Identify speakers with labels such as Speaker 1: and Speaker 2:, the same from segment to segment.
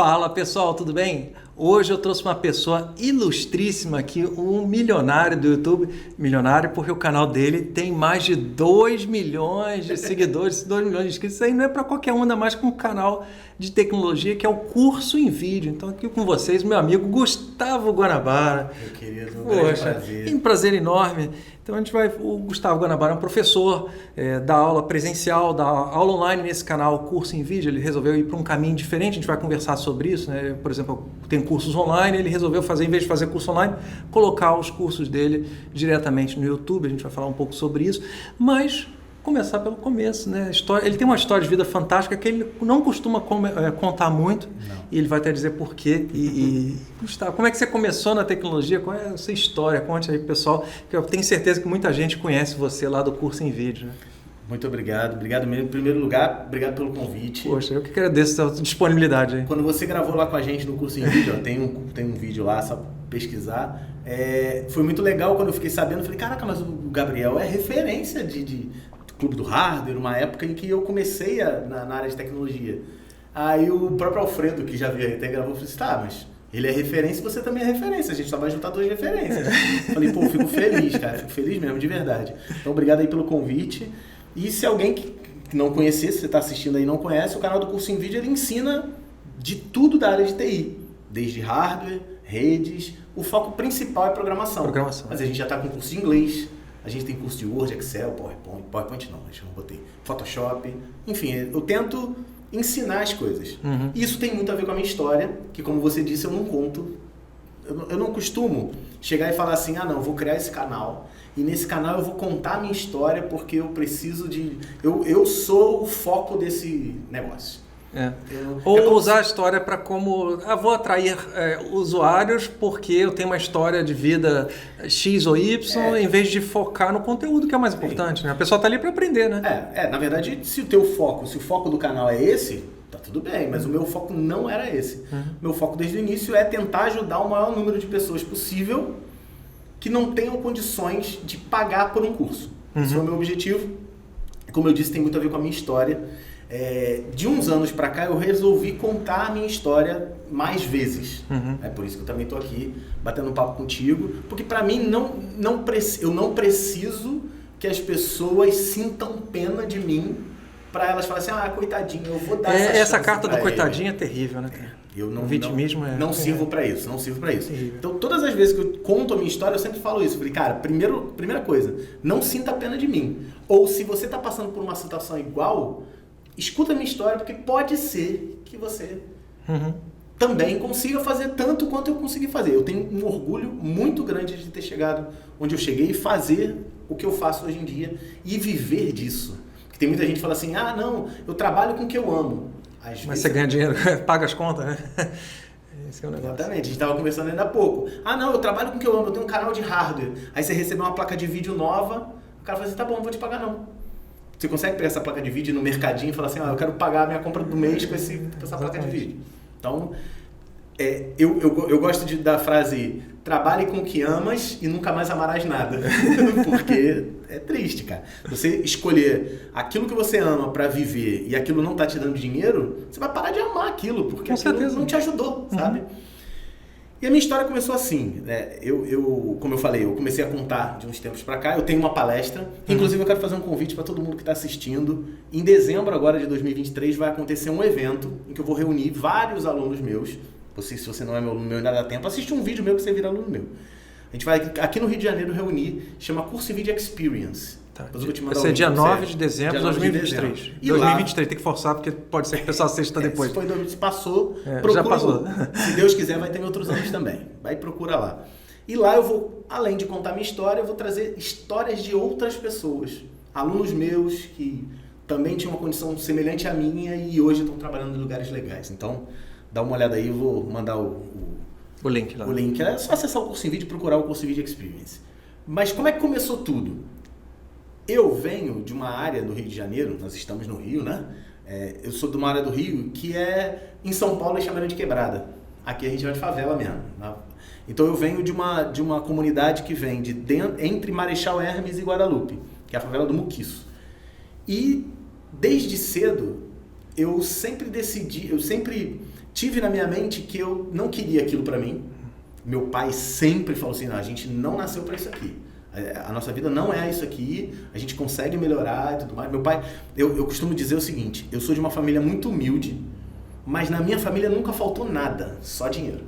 Speaker 1: Fala pessoal, tudo bem? Hoje eu trouxe uma pessoa ilustríssima aqui, um milionário do YouTube. Milionário porque o canal dele tem mais de 2 milhões de seguidores, 2 milhões de inscritos. Isso aí não é para qualquer um, ainda mais com um canal de tecnologia que é o Curso em Vídeo. Então aqui com vocês, meu amigo Gustavo Guanabara.
Speaker 2: Meu querido,
Speaker 1: Um prazer enorme. Então o Gustavo Guanabara é um professor, dá aula presencial, dá aula online nesse canal Curso em Vídeo. Ele resolveu ir para um caminho diferente, a gente vai conversar sobre isso, né? Por exemplo, tem cursos online, ele resolveu fazer, em vez de fazer curso online, colocar os cursos dele diretamente no YouTube. A gente vai falar um pouco sobre isso, mas começar pelo começo, né? Ele tem uma história de vida fantástica que ele não costuma contar muito. Não. E ele vai até dizer por quê. Gustavo, como é que você começou na tecnologia? Qual é a sua história? Conte aí pro pessoal, que eu tenho certeza que muita gente conhece você lá do Curso em Vídeo, né?
Speaker 2: Muito obrigado. Obrigado mesmo. Em primeiro lugar, obrigado pelo convite.
Speaker 1: Poxa, eu que agradeço a sua disponibilidade aí.
Speaker 2: Quando você gravou lá com a gente no Curso em Vídeo, ó, tem um vídeo lá, só pesquisar. Foi muito legal quando eu fiquei sabendo. Falei, caraca, mas o Gabriel é referência de Clube do Hardware, uma época em que eu comecei na área de tecnologia. Aí o próprio Alfredo, que já veio até gravou, falou assim, tá, mas ele é referência e você também é referência, a gente só vai juntar 2 referências. Falei, pô, fico feliz, cara, fico feliz mesmo, de verdade. Então, obrigado aí pelo convite. E se alguém que não conhecesse, você está assistindo aí e não conhece, o canal do Curso em Vídeo, ele ensina de tudo da área de TI, desde hardware, redes, o foco principal é programação. Mas a gente já está com curso de inglês, a gente tem curso de Word, Excel, PowerPoint não, eu não botei, Photoshop, enfim, eu tento ensinar as coisas. Uhum. Isso tem muito a ver com a minha história, que como você disse, eu não conto, eu não costumo chegar e falar assim, não, vou criar esse canal, e nesse canal eu vou contar a minha história porque eu preciso de... Eu sou o foco desse negócio.
Speaker 1: Ou usar a história para como... vou atrair usuários porque eu tenho uma história de vida X ou Y, em vez de focar no conteúdo, que é o mais importante, né? A pessoa está ali para aprender, né?
Speaker 2: Na verdade, se o foco do canal é esse, tá tudo bem, mas o meu foco não era esse. Uhum. Meu foco desde o início é tentar ajudar o maior número de pessoas possível que não tenham condições de pagar por um curso. Uhum. Esse foi o meu objetivo. Como eu disse, tem muito a ver com a minha história. De uns anos para cá, eu resolvi contar a minha história mais vezes. Uhum. É por isso que eu também estou aqui batendo um papo contigo. Porque para mim, eu não preciso que as pessoas sintam pena de mim para elas falarem assim, coitadinho, eu vou dar
Speaker 1: essa carta do coitadinho é terrível, né?
Speaker 2: O vitimismo não sirvo para isso, não sirvo para isso. Então, todas as vezes que eu conto a minha história, eu sempre falo isso. Eu falei, cara, primeira coisa, não sinta pena de mim. Ou se você está passando por uma situação igual, escuta a minha história, porque pode ser que você também consiga fazer tanto quanto eu consegui fazer. Eu tenho um orgulho muito grande de ter chegado onde eu cheguei e fazer o que eu faço hoje em dia e viver disso. Porque tem muita gente que fala assim, não, eu trabalho com o que eu amo.
Speaker 1: Mas você ganha dinheiro, paga as contas, né? Esse é o negócio.
Speaker 2: Exatamente, a gente estava conversando ainda há pouco. Não, eu trabalho com o que eu amo, eu tenho um canal de hardware. Aí você recebeu uma placa de vídeo nova, o cara fala assim, tá bom, não vou te pagar não. Você consegue pegar essa placa de vídeo no mercadinho e falar assim, eu quero pagar a minha compra do mês com essa placa de vídeo. Então, eu gosto da frase, trabalhe com o que amas e nunca mais amarás nada. Porque é triste, cara. Você escolher aquilo que você ama para viver e aquilo não tá te dando dinheiro, você vai parar de amar aquilo, porque aquilo não te ajudou, sabe? E a minha história começou assim, né? Como eu falei, eu comecei a contar de uns tempos para cá, eu tenho uma palestra, inclusive eu quero fazer um convite para todo mundo que está assistindo. Em dezembro agora de 2023 vai acontecer um evento em que eu vou reunir vários alunos meus. Se você não é meu aluno meu e ainda dá tempo, assiste um vídeo meu que você vira aluno meu. A gente vai aqui no Rio de Janeiro reunir, chama Curso em Vídeo Experience.
Speaker 1: Tá. Vai ser dia 9 de dezembro de 2023. E 2023 tem que forçar, porque pode ser que o pessoal assista depois.
Speaker 2: Se passou, procura.
Speaker 1: Já passou.
Speaker 2: Se Deus quiser, vai ter em outros anos também. Vai e procura lá. E lá eu vou, além de contar minha história, eu vou trazer histórias de outras pessoas. Alunos meus que também tinham uma condição semelhante à minha e hoje estão trabalhando em lugares legais. Então, dá uma olhada aí, eu vou mandar o
Speaker 1: link lá.
Speaker 2: O link. É só acessar o Curso em Vídeo e procurar o Curso em Vídeo Experience. Mas como é que começou tudo? Eu venho de uma área do Rio de Janeiro, nós estamos no Rio, né? Eu sou de uma área do Rio que em São Paulo é chamada de quebrada. Aqui a gente vai de favela mesmo. Né? Então eu venho de uma comunidade que vem entre Marechal Hermes e Guadalupe, que é a favela do Muquiço. E desde cedo eu sempre tive na minha mente que eu não queria aquilo para mim. Meu pai sempre falou assim, não, a gente não nasceu para isso aqui. A nossa vida não é isso aqui, a gente consegue melhorar e tudo mais. Meu pai, eu costumo dizer o seguinte, eu sou de uma família muito humilde, mas na minha família nunca faltou nada, só dinheiro.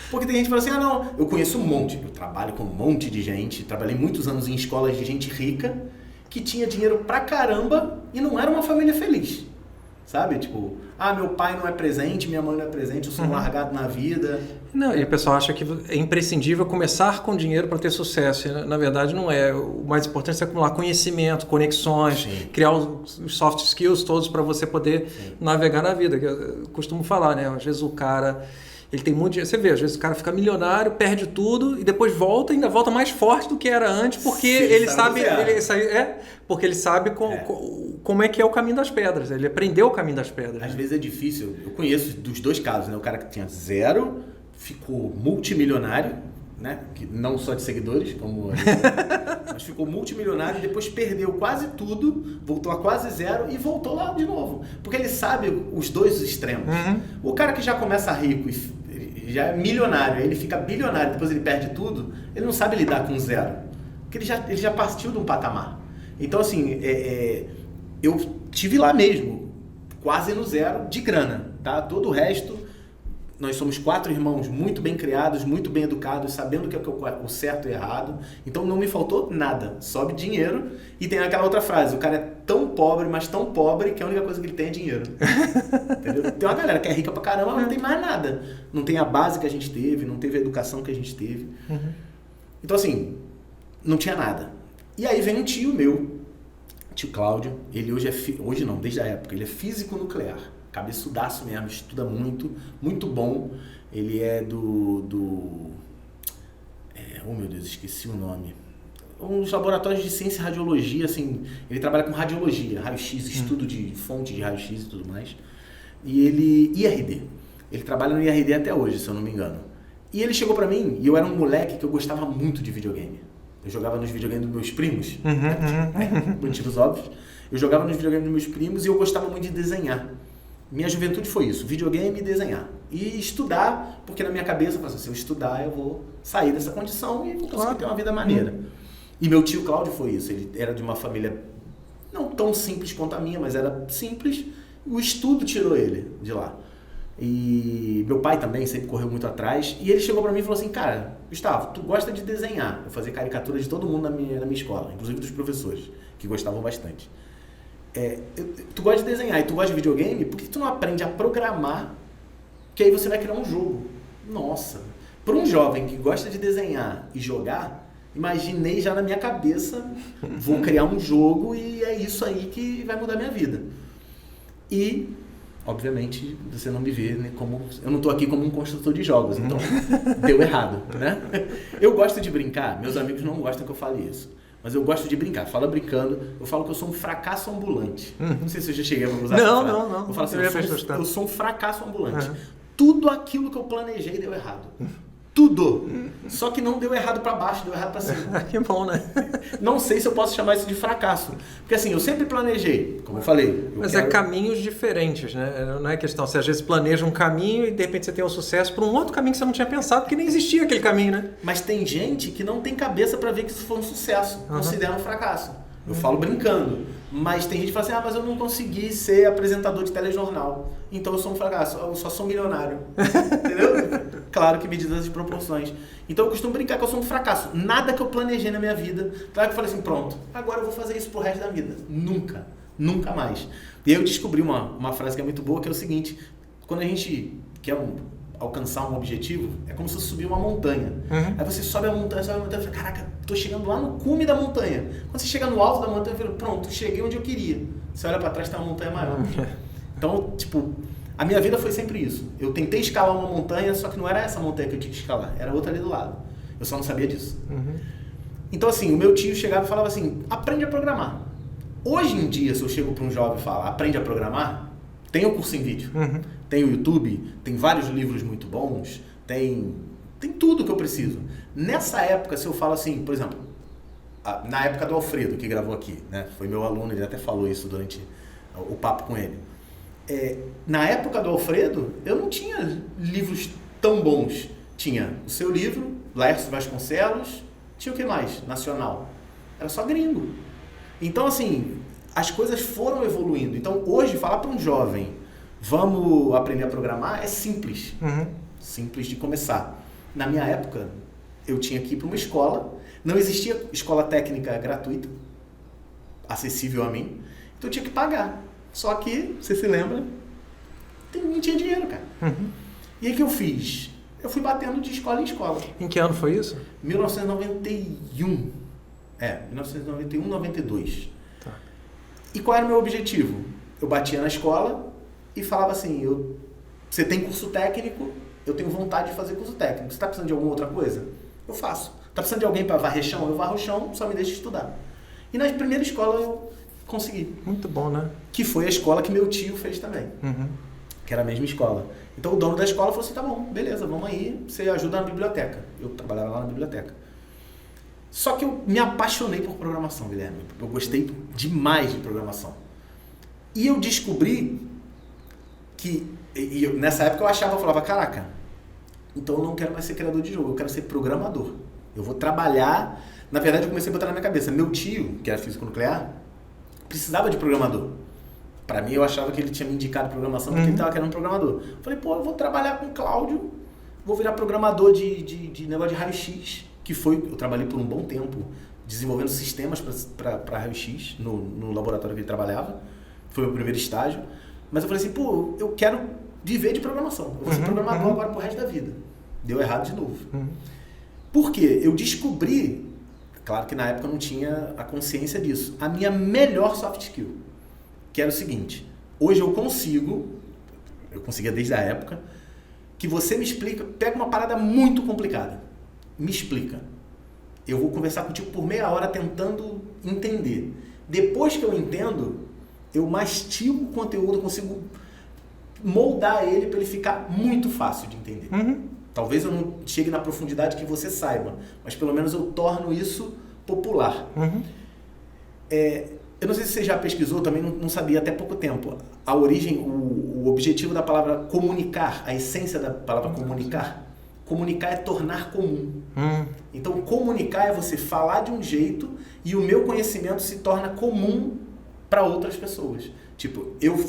Speaker 2: Porque tem gente que fala assim, não, eu conheço um monte, eu trabalho com um monte de gente, trabalhei muitos anos em escolas de gente rica, que tinha dinheiro pra caramba e não era uma família feliz. Sabe? Tipo, meu pai não é presente, minha mãe não é presente, eu sou um largado na vida. Não,
Speaker 1: e o pessoal acha que é imprescindível começar com dinheiro para ter sucesso. E, na verdade, não é. O mais importante é acumular conhecimento, conexões, criar os soft skills todos para você poder navegar na vida. Eu costumo falar, né? Às vezes o cara... Ele tem muito dinheiro. Você vê, às vezes o cara fica milionário, perde tudo e depois volta, ainda volta mais forte do que era antes, porque ele sabe. Porque ele sabe como é que é o caminho das pedras. Ele aprendeu o caminho das pedras.
Speaker 2: Às vezes é difícil. Eu conheço dos dois casos, né? O cara que tinha 0, ficou multimilionário, né? Que não só de seguidores, como mas ficou multimilionário e depois perdeu quase tudo, voltou a quase 0 e voltou lá de novo. Porque ele sabe os dois extremos. O cara que já começa rico e já é milionário, aí ele fica bilionário, depois ele perde tudo, ele não sabe lidar com 0. Porque ele já partiu de um patamar. Então, assim, eu tive lá mesmo, quase no 0 de grana, tá? Todo o resto, nós somos 4 irmãos muito bem criados, muito bem educados, sabendo o que é o certo e errado. Então não me faltou nada, sobe dinheiro. E tem aquela outra frase, o cara é tão pobre, mas tão pobre, que a única coisa que ele tem é dinheiro. Entendeu? Tem uma galera que é rica pra caramba, mas não tem mais nada. Não tem a base que a gente teve, não teve a educação que a gente teve. Então assim, não tinha nada. E aí vem um tio meu, tio Cláudio, ele hoje não, desde a época, ele é físico nuclear. Cabeçudaço mesmo, estuda muito, muito bom. Ele é oh meu Deus, esqueci o nome. Uns laboratórios de ciência e radiologia, assim, ele trabalha com radiologia, raio-x, estudo de fonte de raio-x e tudo mais. E IRD, ele trabalha no IRD até hoje, se eu não me engano. E ele chegou pra mim, e eu era um moleque que eu gostava muito de videogame. Eu jogava nos videogames dos meus primos, motivos óbvios. Eu jogava nos videogames dos meus primos e eu gostava muito de desenhar. Minha juventude foi isso, videogame e desenhar. E estudar, porque na minha cabeça, eu falei assim, se eu estudar, eu vou sair dessa condição e vou conseguir ter uma vida maneira. E meu tio Cláudio foi isso, ele era de uma família não tão simples quanto a minha, mas era simples. O estudo tirou ele de lá. E meu pai também sempre correu muito atrás. E ele chegou pra mim e falou assim, cara, Gustavo, tu gosta de desenhar. Eu fazia caricatura de todo mundo na minha escola, inclusive dos professores, que gostavam bastante. Tu gosta de desenhar e tu gosta de videogame, por que tu não aprende a programar, que aí você vai criar um jogo? Nossa, para um jovem que gosta de desenhar e jogar, imaginei já na minha cabeça, vou criar um jogo e é isso aí que vai mudar minha vida. E, obviamente, você não me vê, né, como... Eu não estou aqui como um construtor de jogos, então deu errado, né? Eu gosto de brincar, meus amigos não gostam que eu fale isso. Mas eu gosto de brincar, fala brincando, eu falo que eu sou um fracasso ambulante. Não sei se eu já cheguei a usar essa frase. Não. Eu falo assim, eu sou um fracasso ambulante. Tudo aquilo que eu planejei deu errado. Tudo. Só que não deu errado pra baixo, deu errado pra cima.
Speaker 1: Que bom, né?
Speaker 2: Não sei se eu posso chamar isso de fracasso. Porque assim, eu sempre planejei, como eu falei.
Speaker 1: Mas é caminhos diferentes, né? Não é questão, você às vezes planeja um caminho e de repente você tem um sucesso por um outro caminho que você não tinha pensado, porque nem existia aquele caminho, né?
Speaker 2: Mas tem gente que não tem cabeça pra ver que isso foi um sucesso, considera um fracasso. Eu falo brincando. Mas tem gente que fala assim, mas eu não consegui ser apresentador de telejornal, então eu sou um fracasso, eu só sou milionário. Entendeu? Claro que medidas de proporções. Então eu costumo brincar que eu sou um fracasso. Nada que eu planejei na minha vida. Claro que eu falei assim, pronto, agora eu vou fazer isso pro resto da vida. Nunca mais. E aí eu descobri uma frase que é muito boa, que é o seguinte, quando a gente quer alcançar um objetivo, é como se você subir uma montanha. Aí você sobe a montanha, e fala, caraca, tô chegando lá no cume da montanha. Quando você chega no alto da montanha, você fala, pronto, cheguei onde eu queria. Você olha pra trás, tem uma montanha maior. Então, tipo, a minha vida foi sempre isso. Eu tentei escalar uma montanha, só que não era essa montanha que eu tinha que escalar, era outra ali do lado. Eu só não sabia disso. Então, assim, o meu tio chegava e falava assim, aprende a programar. Hoje em dia, se eu chego pra um jovem e falo, aprende a programar, tem o curso em vídeo. Tem o YouTube, tem vários livros muito bons, tem tudo que eu preciso. Nessa época, se eu falo assim, por exemplo, na época do Alfredo, que gravou aqui, né? Foi meu aluno, ele até falou isso durante o papo com ele. Na época do Alfredo, eu não tinha livros tão bons. Tinha o seu livro, Laércio Vasconcelos, tinha o que mais? Nacional. Era só gringo. Então, assim, as coisas foram evoluindo. Então, hoje, falar para um jovem, vamos aprender a programar, é simples. Simples de começar. Na minha época, eu tinha que ir para uma escola. Não existia escola técnica gratuita, acessível a mim. Então, eu tinha que pagar. Só que, você se lembra, não tinha dinheiro, cara. E aí, o que eu fiz? Eu fui batendo de escola em escola.
Speaker 1: Em que ano foi isso?
Speaker 2: 1991. 1991, 92.
Speaker 1: Tá.
Speaker 2: E qual era o meu objetivo? Eu batia na escola e falava assim, você tem curso técnico, eu tenho vontade de fazer curso técnico. Você está precisando de alguma outra coisa? Eu faço. Está precisando de alguém para varrer chão? Eu varro o chão, só me deixa estudar. E na primeira escola eu consegui.
Speaker 1: Muito bom, né?
Speaker 2: Que foi a escola que meu tio fez também. Que era a mesma escola. Então o dono da escola falou assim, tá bom, beleza, vamos aí, você ajuda na biblioteca. Eu trabalhava lá na biblioteca. Só que eu me apaixonei por programação, Guilherme. Eu gostei demais de programação. E eu descobri que, nessa época eu falava, caraca, então eu não quero mais ser criador de jogo, eu quero ser programador. Eu vou trabalhar, na verdade eu comecei a botar na minha cabeça, meu tio, que era físico nuclear, precisava de programador. Pra mim, eu achava que ele tinha me indicado programação porque ele estava querendo um programador. Eu falei, eu vou trabalhar com o Cláudio, vou virar programador de negócio de raio-x, eu trabalhei por um bom tempo desenvolvendo sistemas para raio-x no laboratório que ele trabalhava. Foi o meu primeiro estágio. Mas eu falei assim, eu quero viver de programação. Eu vou ser programador agora pro resto da vida. Deu errado de novo. Por quê? Eu descobri, claro que na época eu não tinha a consciência disso, a minha melhor soft skill. Que era o seguinte, hoje eu conseguia desde a época, que você me explica, pega uma parada muito complicada, me explica. Eu vou conversar contigo por meia hora tentando entender. Depois que eu entendo, eu mastigo o conteúdo, eu consigo moldar ele para ele ficar muito fácil de entender. Talvez eu não chegue na profundidade que você saiba, mas pelo menos eu torno isso popular. Eu não sei se você já pesquisou, também não sabia até pouco tempo. A origem, o objetivo da palavra comunicar, a essência da palavra comunicar. Comunicar é tornar comum. Então, comunicar é você falar de um jeito e o meu conhecimento se torna comum para outras pessoas. Tipo, eu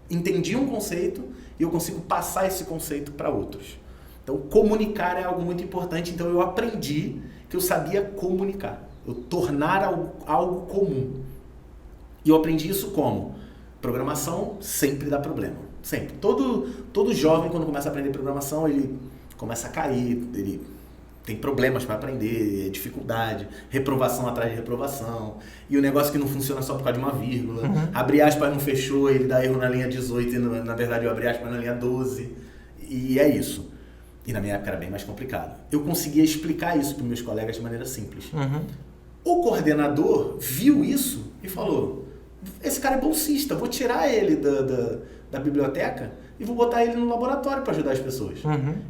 Speaker 2: entendi um conceito e eu consigo passar esse conceito para outros. Então, comunicar é algo muito importante. Então, eu aprendi que eu sabia comunicar. Eu tornar algo comum. E eu aprendi isso como? Programação sempre dá problema. Sempre. Todo jovem, quando começa a aprender programação, ele começa a cair, ele tem problemas para aprender, dificuldade, reprovação atrás de reprovação, e o negócio que não funciona só por causa de uma vírgula, abrir aspas não fechou, ele dá erro na linha 18 e na verdade eu abri aspas na linha 12, e é isso. E na minha época era bem mais complicado. Eu conseguia explicar isso para meus colegas de maneira simples. O coordenador viu isso e falou, esse cara é bolsista, vou tirar ele da biblioteca e vou botar ele no laboratório para ajudar as pessoas.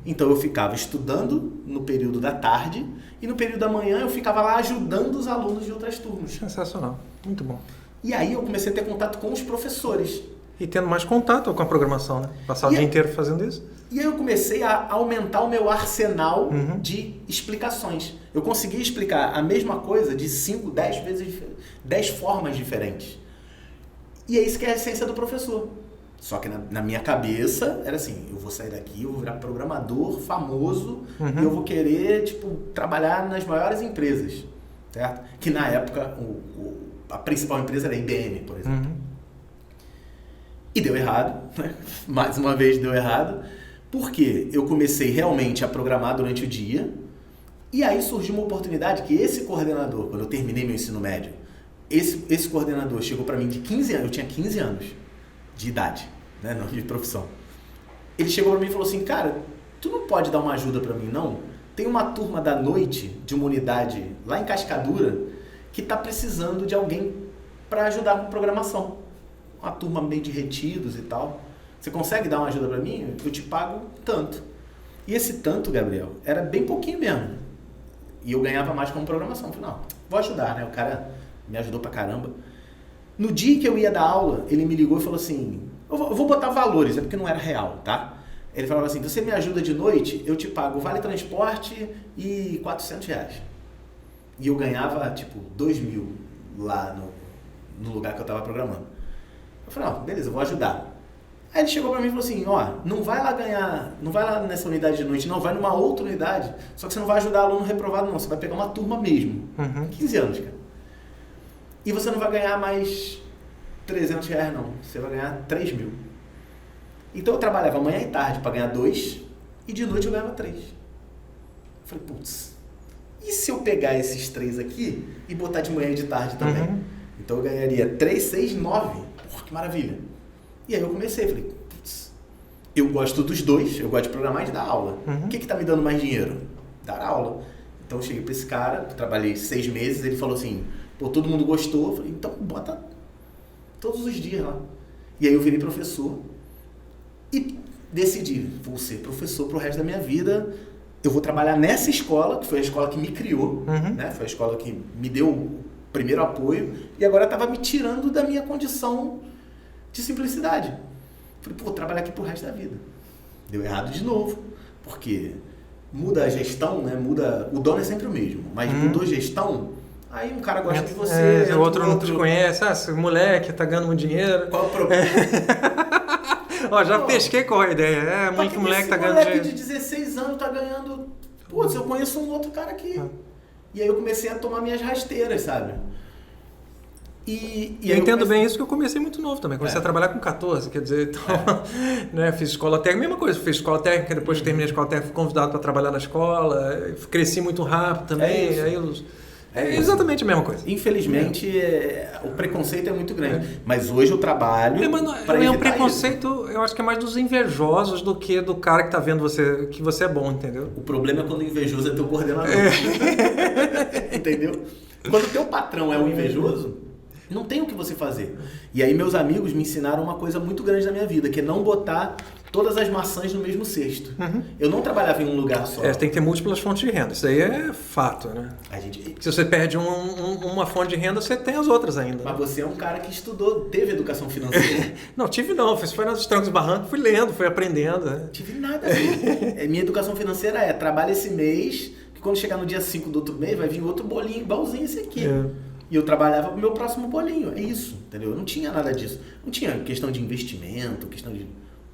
Speaker 2: Então eu ficava estudando no período da tarde e no período da manhã eu ficava lá ajudando os alunos de outras turmas.
Speaker 1: Sensacional, muito bom.
Speaker 2: E aí eu comecei a ter contato com os professores.
Speaker 1: E tendo mais contato com a programação, né? Passar o dia inteiro fazendo isso.
Speaker 2: E aí eu comecei a aumentar o meu arsenal de explicações. Eu conseguia explicar a mesma coisa de 5, 10 vezes, 10 formas diferentes. E é isso que é a essência do professor. Só que na minha cabeça era assim, eu vou sair daqui, eu vou virar programador famoso e eu vou querer, trabalhar nas maiores empresas, certo? Que na época a principal empresa era a IBM, por exemplo. E deu errado, né? Mais uma vez deu errado, porque eu comecei realmente a programar durante o dia e aí surgiu uma oportunidade que esse coordenador, quando eu terminei meu ensino médio, esse coordenador chegou para mim de 15 anos, eu tinha 15 anos de idade, né, não de profissão. Ele chegou para mim e falou assim, cara, tu não pode dar uma ajuda para mim, não? Tem uma turma da noite de uma unidade lá em Cascadura que está precisando de alguém para ajudar com programação. Uma turma meio de retidos e tal. Você consegue dar uma ajuda para mim? Eu te pago tanto. E esse tanto, Gabriel, era bem pouquinho mesmo. E eu ganhava mais com programação. Falei, não, vou ajudar, né? O cara me ajudou pra caramba. No dia que eu ia dar aula, ele me ligou e falou assim, Eu vou botar valores, é porque não era real, tá? Ele falava assim, você me ajuda de noite, eu te pago vale transporte e R$400. E eu ganhava, tipo, 2.000 lá no lugar que eu tava programando. Eu falei, beleza, eu vou ajudar. Aí ele chegou pra mim e falou assim, não vai lá nessa unidade de noite, não, vai numa outra unidade, só que você não vai ajudar aluno reprovado não, você vai pegar uma turma mesmo. 15 anos, cara. E você não vai ganhar mais R$300 não, você vai ganhar 3.000. Então eu trabalhava manhã e tarde pra ganhar 2 e de noite eu ganhava 3. Eu falei, putz, e se eu pegar esses 3 aqui e botar de manhã e de tarde também? Então eu ganharia 3, 6, 9. Porra, que maravilha. E aí eu comecei, falei, putz, eu gosto dos dois, eu gosto de programar e de dar aula. O que tá me dando mais dinheiro? Dar aula. Então eu cheguei pra esse cara, trabalhei 6 meses, ele falou assim, pô, todo mundo gostou, eu falei, então bota todos os dias lá. E aí eu virei professor e decidi, vou ser professor pro resto da minha vida, eu vou trabalhar nessa escola, que foi a escola que me criou, né? Foi a escola que me deu o primeiro apoio e agora estava me tirando da minha condição de simplicidade. Falei, vou trabalhar aqui pro resto da vida. Deu errado de novo, porque muda a gestão, né? O dono é sempre o mesmo, mas mudou a gestão, aí um cara gosta de você,
Speaker 1: o outro não te conhece, esse moleque tá ganhando muito dinheiro.
Speaker 2: Qual o problema?
Speaker 1: Já pesquei qual a ideia. Muito moleque tá ganhando dinheiro.
Speaker 2: Moleque de 16 anos tá ganhando... Putz, eu conheço um outro cara aqui. E aí eu comecei a tomar minhas rasteiras, sabe?
Speaker 1: Eu entendo bem isso, que eu comecei muito novo também. Comecei a trabalhar com 14, quer dizer, então, né, fiz escola técnica, mesma coisa, fiz escola técnica, depois que terminei a escola técnica, fui convidado para trabalhar na escola, cresci muito rápido também, exatamente a mesma coisa.
Speaker 2: Infelizmente, o preconceito é muito grande, mas hoje eu trabalho para evitar
Speaker 1: um preconceito, eu acho que é mais dos invejosos do que do cara que tá vendo que você é bom, entendeu?
Speaker 2: O problema é quando o invejoso é teu coordenador. Entendeu? Quando o teu patrão é o invejoso, não tem o que você fazer. E aí meus amigos me ensinaram uma coisa muito grande na minha vida, que é não botar todas as maçãs no mesmo cesto. Eu não trabalhava em um lugar só.
Speaker 1: Tem que ter múltiplas fontes de renda. Isso aí é fato, né? Se você perde uma fonte de renda, você tem as outras ainda.
Speaker 2: Mas você é um cara que teve educação financeira.
Speaker 1: Não, foi nos trancos e barrancos, fui lendo, fui aprendendo.
Speaker 2: Tive nada. Minha educação financeira trabalha esse mês, que quando chegar no dia 5 do outro mês, vai vir outro bolinho igualzinho esse aqui. E eu trabalhava pro meu próximo bolinho. É isso, entendeu? Eu não tinha nada disso. Não tinha questão de investimento,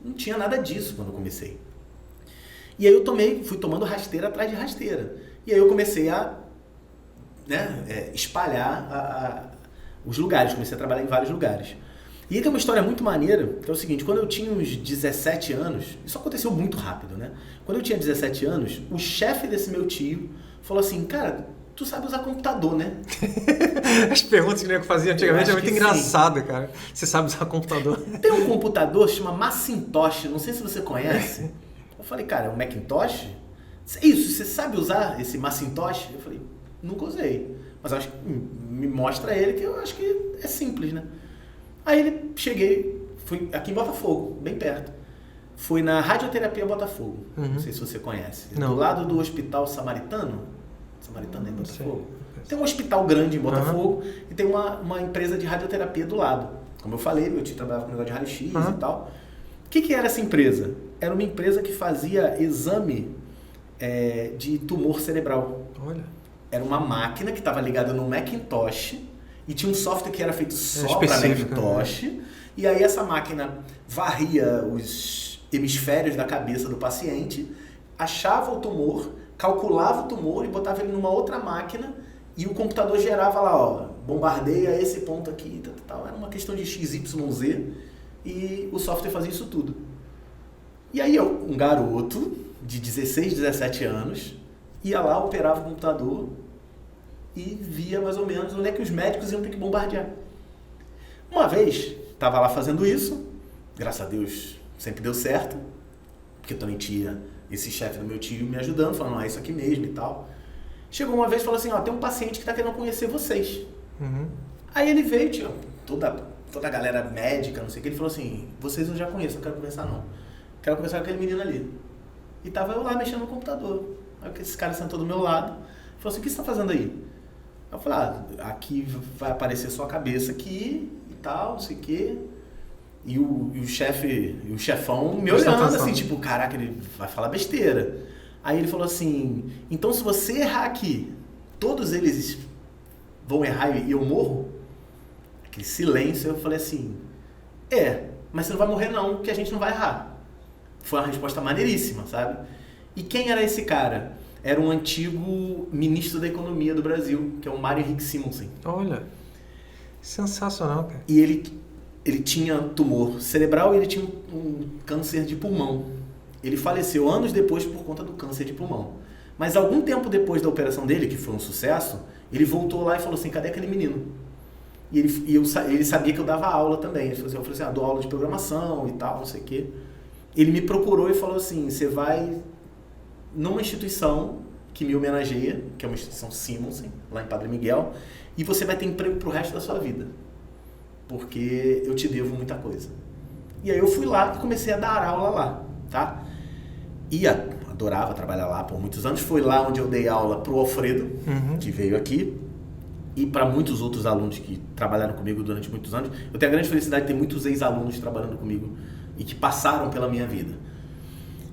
Speaker 2: não tinha nada disso quando eu comecei. E aí eu fui tomando rasteira atrás de rasteira. E aí eu comecei a espalhar os lugares, comecei a trabalhar em vários lugares. E aí tem uma história muito maneira, que é o seguinte, quando eu tinha uns 17 anos, isso aconteceu muito rápido, né? Quando eu tinha 17 anos, o chefe desse meu tio falou assim, cara, tu sabe usar computador, né?
Speaker 1: As perguntas que eu fazia antigamente é muito engraçada, cara. Você sabe usar computador?
Speaker 2: Tem um computador que chama Macintosh, não sei se você conhece. Eu falei, cara, é um Macintosh? Isso, você sabe usar esse Macintosh? Eu falei, nunca usei. Mas eu acho que me mostra ele, que eu acho que é simples, né? Aí fui aqui em Botafogo, bem perto. Fui na Radioterapia Botafogo, não sei se você conhece.
Speaker 1: Não.
Speaker 2: Do lado do Hospital Samaritano. Samaritano é em Botafogo? Tem um hospital grande em Botafogo e tem uma empresa de radioterapia do lado. Como eu falei, meu tio trabalhava com negócio de raio-x e tal. O que era essa empresa? Era uma empresa que fazia exame de tumor cerebral.
Speaker 1: Olha.
Speaker 2: Era uma máquina que estava ligada no Macintosh e tinha um software que era feito só para Macintosh. Né? E aí essa máquina varria os hemisférios da cabeça do paciente, achava o tumor, calculava o tumor e botava ele numa outra máquina e o computador gerava lá, bombardeia esse ponto aqui, tal. Era uma questão de XYZ e o software fazia isso tudo. E aí um garoto de 16, 17 anos ia lá, operava o computador e via mais ou menos onde é que os médicos iam ter que bombardear. Uma vez, estava lá fazendo isso, graças a Deus sempre deu certo, porque eu também tinha esse chefe do meu tio me ajudando, falando, isso aqui mesmo e tal. Chegou uma vez e falou assim, tem um paciente que está querendo conhecer vocês. Aí ele veio, tinha toda a galera médica, não sei o que, ele falou assim, vocês eu já conheço, não quero conversar não. Quero conversar com aquele menino ali. E tava eu lá mexendo no computador. Aí esse cara sentou do meu lado, falou assim, o que você está fazendo aí? Eu falei, aqui vai aparecer sua cabeça aqui e tal, não sei o que. E o chefão me
Speaker 1: Presta
Speaker 2: olhando
Speaker 1: atenção.
Speaker 2: assim, tipo, caraca, ele vai falar besteira. Aí ele falou assim, então se você errar aqui, todos eles vão errar e eu morro? Aquele silêncio, eu falei assim, mas você não vai morrer não, que a gente não vai errar. Foi uma resposta maneiríssima, sabe? E quem era esse cara? Era um antigo ministro da Economia do Brasil, que é o Mário Henrique Simonsen.
Speaker 1: Olha, sensacional, cara.
Speaker 2: E ele tinha tumor cerebral e ele tinha um câncer de pulmão. Ele faleceu anos depois por conta do câncer de pulmão. Mas algum tempo depois da operação dele, que foi um sucesso, ele voltou lá e falou assim, cadê aquele menino? E ele sabia que eu dava aula também. Eu falei assim, dou aula de programação e tal, não sei o quê. Ele me procurou e falou assim, você vai numa instituição que me homenageia, que é uma instituição Simonsen, lá em Padre Miguel, e você vai ter emprego pro resto da sua vida. Porque eu te devo muita coisa. E aí eu fui lá e comecei a dar aula lá, tá? E adorava trabalhar lá por muitos anos. Foi lá onde eu dei aula pro Alfredo, que veio aqui, e para muitos outros alunos que trabalharam comigo durante muitos anos. Eu tenho a grande felicidade de ter muitos ex-alunos trabalhando comigo e que passaram pela minha vida.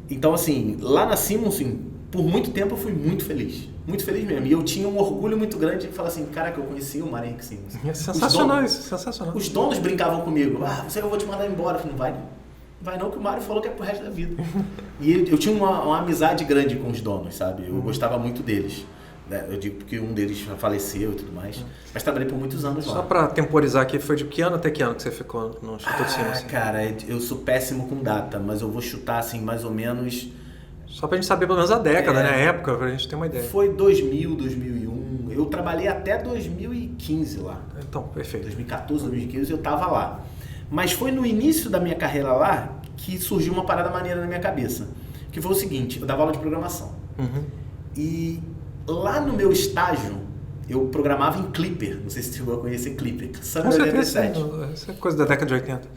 Speaker 2: Então, assim, lá na Simonsen, por muito tempo eu fui muito feliz mesmo. E eu tinha um orgulho muito grande de falar assim, caraca, eu conheci o Mário Henrique Simonsen.
Speaker 1: É sensacional isso, sensacional.
Speaker 2: Os donos brincavam comigo, eu vou te mandar embora. Eu falei, não vai não, que o Mário falou que é pro resto da vida. E eu tinha uma amizade grande com os donos, sabe? Eu gostava muito deles. Eu digo porque um deles faleceu e tudo mais. Mas trabalhei por muitos anos lá.
Speaker 1: Só para temporizar aqui, foi de que ano até que ano que você ficou no Instituto Simonsen?
Speaker 2: Cara, eu sou péssimo com data, mas eu vou chutar assim, mais ou menos...
Speaker 1: Só pra gente saber pelo menos a década, né? A época, pra gente ter uma ideia.
Speaker 2: Foi 2000, 2001. Eu trabalhei até 2015 lá.
Speaker 1: Então, perfeito.
Speaker 2: 2014, 2015 eu tava lá. Mas foi no início da minha carreira lá que surgiu uma parada maneira na minha cabeça. Que foi o seguinte, eu dava aula de programação. E lá no meu estágio, eu programava em Clipper. Não sei se você chegou a conhecer Clipper.
Speaker 1: Com certeza, essa é coisa da década de 80.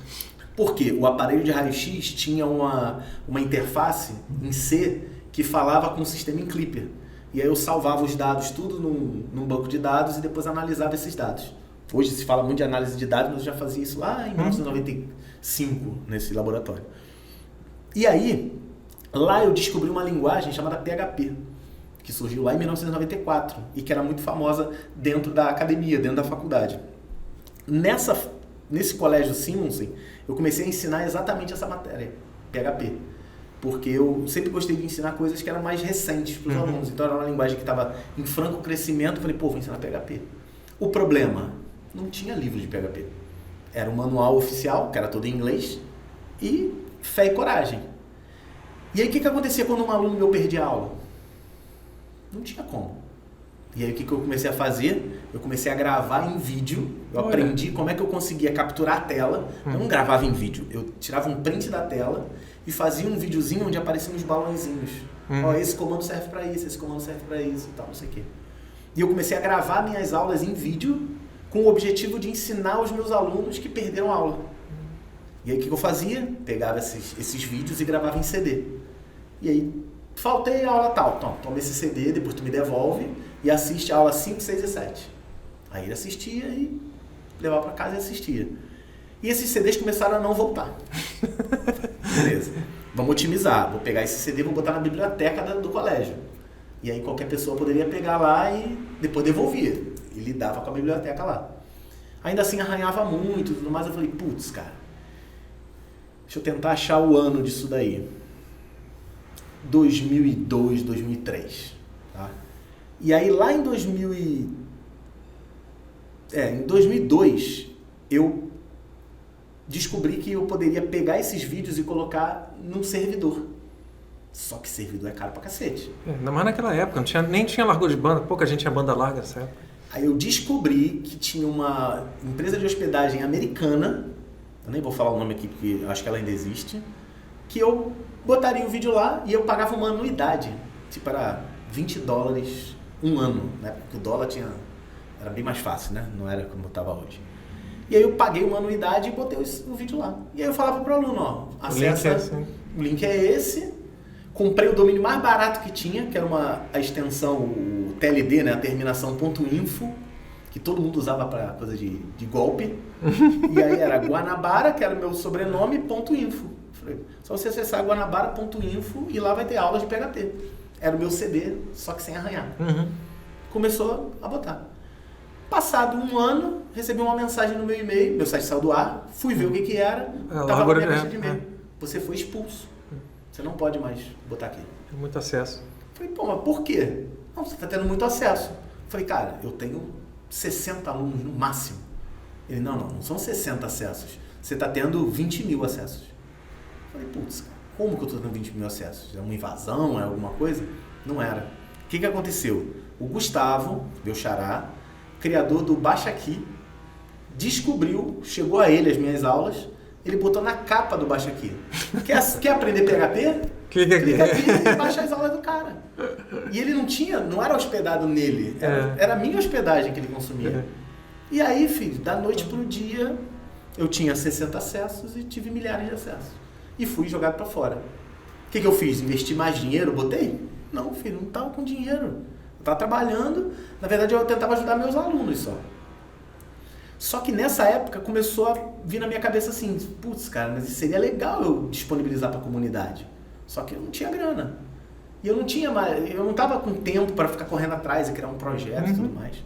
Speaker 2: Porque o aparelho de raio-x tinha uma interface em C que falava com o sistema em Clipper. E aí eu salvava os dados tudo num banco de dados e depois analisava esses dados. Hoje se fala muito de análise de dados, mas eu já fazia isso lá em 1995, nesse laboratório. E aí, lá eu descobri uma linguagem chamada PHP, que surgiu lá em 1994 e que era muito famosa dentro da academia, dentro da faculdade. Nesse colégio Simonsen, eu comecei a ensinar exatamente essa matéria, PHP. Porque eu sempre gostei de ensinar coisas que eram mais recentes para os alunos. Então era uma linguagem que estava em franco crescimento. Eu falei, vou ensinar PHP. O problema, não tinha livro de PHP. Era um manual oficial, que era todo em inglês, e fé e coragem. E aí o que acontecia quando um aluno meu perdia a aula? Não tinha como. E aí o que eu comecei a fazer? Eu comecei a gravar em vídeo. Eu aprendi como é que eu conseguia capturar a tela. Eu não gravava em vídeo. Eu tirava um print da tela e fazia um videozinho onde apareciam uns balãozinhos. Esse comando serve para isso, esse comando serve para isso e tal, não sei o quê. E eu comecei a gravar minhas aulas em vídeo com o objetivo de ensinar os meus alunos que perderam a aula. E aí o que eu fazia? Pegava esses vídeos e gravava em CD. E aí, faltei a aula tal. Então, toma esse CD, depois tu me devolve e assiste a aula 5, 6 e 7. Aí ele assistia e levava para casa e assistia. E esses CDs começaram a não voltar. Beleza. Vamos otimizar. Vou pegar esse CD e vou botar na biblioteca do colégio. E aí qualquer pessoa poderia pegar lá e depois devolvia. E lidava com a biblioteca lá. Ainda assim arranhava muito e tudo mais. Eu falei, putz, cara, deixa eu tentar achar o ano disso daí. 2002, 2003. Tá? E aí lá em 2002, eu descobri que eu poderia pegar esses vídeos e colocar num servidor. Só que servidor é caro pra cacete.
Speaker 1: Ainda mais naquela época, nem tinha largura de banda, pouca gente tinha banda larga nessa época.
Speaker 2: Aí eu descobri que tinha uma empresa de hospedagem americana, eu nem vou falar o nome aqui porque acho que ela ainda existe, que eu botaria o vídeo lá e eu pagava uma anuidade, tipo era $20 um ano, né? Porque o dólar era bem mais fácil, né? Não era como estava hoje. E aí eu paguei uma anuidade e botei o vídeo lá. E aí eu falava pro aluno, acessa, o link é esse, comprei o domínio mais barato que tinha, que era a extensão, o TLD, né? A terminação .info, que todo mundo usava para coisa de golpe. E aí era Guanabara, que era o meu sobrenome, .info. Falei, só você acessar guanabara.info e lá vai ter aulas de PHP. Era o meu CD, só que sem arranhar. Começou a botar. Passado um ano, recebi uma mensagem no meu e-mail, meu site saiu do ar, fui ver o que era, estava na minha caixa de e-mail. Você foi expulso. Você não pode mais botar aqui.
Speaker 1: Tem muito acesso.
Speaker 2: Falei, pô, mas por quê? Não, você está tendo muito acesso. Falei, cara, eu tenho 60 alunos no máximo. Ele, não são 60 acessos. Você está tendo 20 mil acessos. Falei, putz, como que eu estou tendo 20 mil acessos? É uma invasão? É alguma coisa? Não era. O que aconteceu? O Gustavo, meu xará, criador do Baixa Aqui, descobriu, chegou a ele as minhas aulas, ele botou na capa do Baixa Aqui. Quer aprender PHP? Clica aqui e baixa as aulas do cara. E ele não era hospedado nele, era a minha hospedagem que ele consumia. E aí, filho, da noite pro dia, eu tinha 60 acessos e tive milhares de acessos. E fui jogado para fora. O que eu fiz? Investi mais dinheiro? Botei? Não, filho, não estava com dinheiro. Eu estava trabalhando, na verdade eu tentava ajudar meus alunos só. Só que nessa época começou a vir na minha cabeça assim, putz, cara, mas seria legal eu disponibilizar para a comunidade. Só que eu não tinha grana. E eu não estava com tempo para ficar correndo atrás e criar um projeto e tudo mais.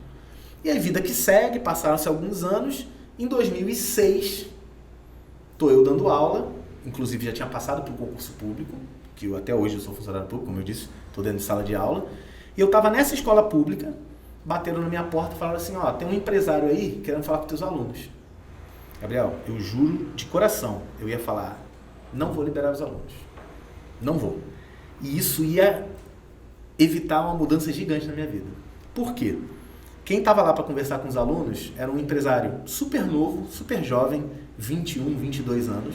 Speaker 2: E aí, vida que segue, passaram-se alguns anos. Em 2006, estou eu dando aula, inclusive já tinha passado por um concurso público, que até hoje eu sou funcionário público, como eu disse, estou dentro de sala de aula. E eu estava nessa escola pública, bateram na minha porta e falaram assim, ó, tem um empresário aí querendo falar com teus alunos. Gabriel, eu juro de coração, eu ia falar, não vou liberar os alunos. Não vou. E isso ia evitar uma mudança gigante na minha vida. Por quê? Quem estava lá para conversar com os alunos era um empresário super novo, super jovem, 21, 22 anos.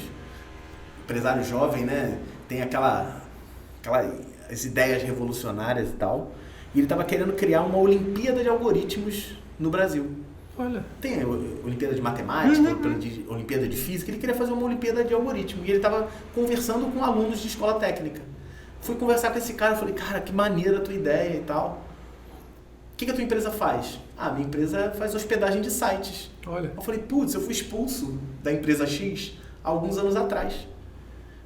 Speaker 2: Empresário jovem, né? Tem aquelas ideias revolucionárias e tal. E ele estava querendo criar uma Olimpíada de algoritmos no Brasil.
Speaker 1: Olha.
Speaker 2: Tem a Olimpíada de Matemática, Olimpíada de Física. Ele queria fazer uma Olimpíada de algoritmo. E ele estava conversando com alunos de escola técnica. Fui conversar com esse cara, falei, cara, que maneira a tua ideia e tal. O que a tua empresa faz? Ah, minha empresa faz hospedagem de sites.
Speaker 1: Olha.
Speaker 2: Eu falei, putz, eu fui expulso da empresa X há alguns anos atrás.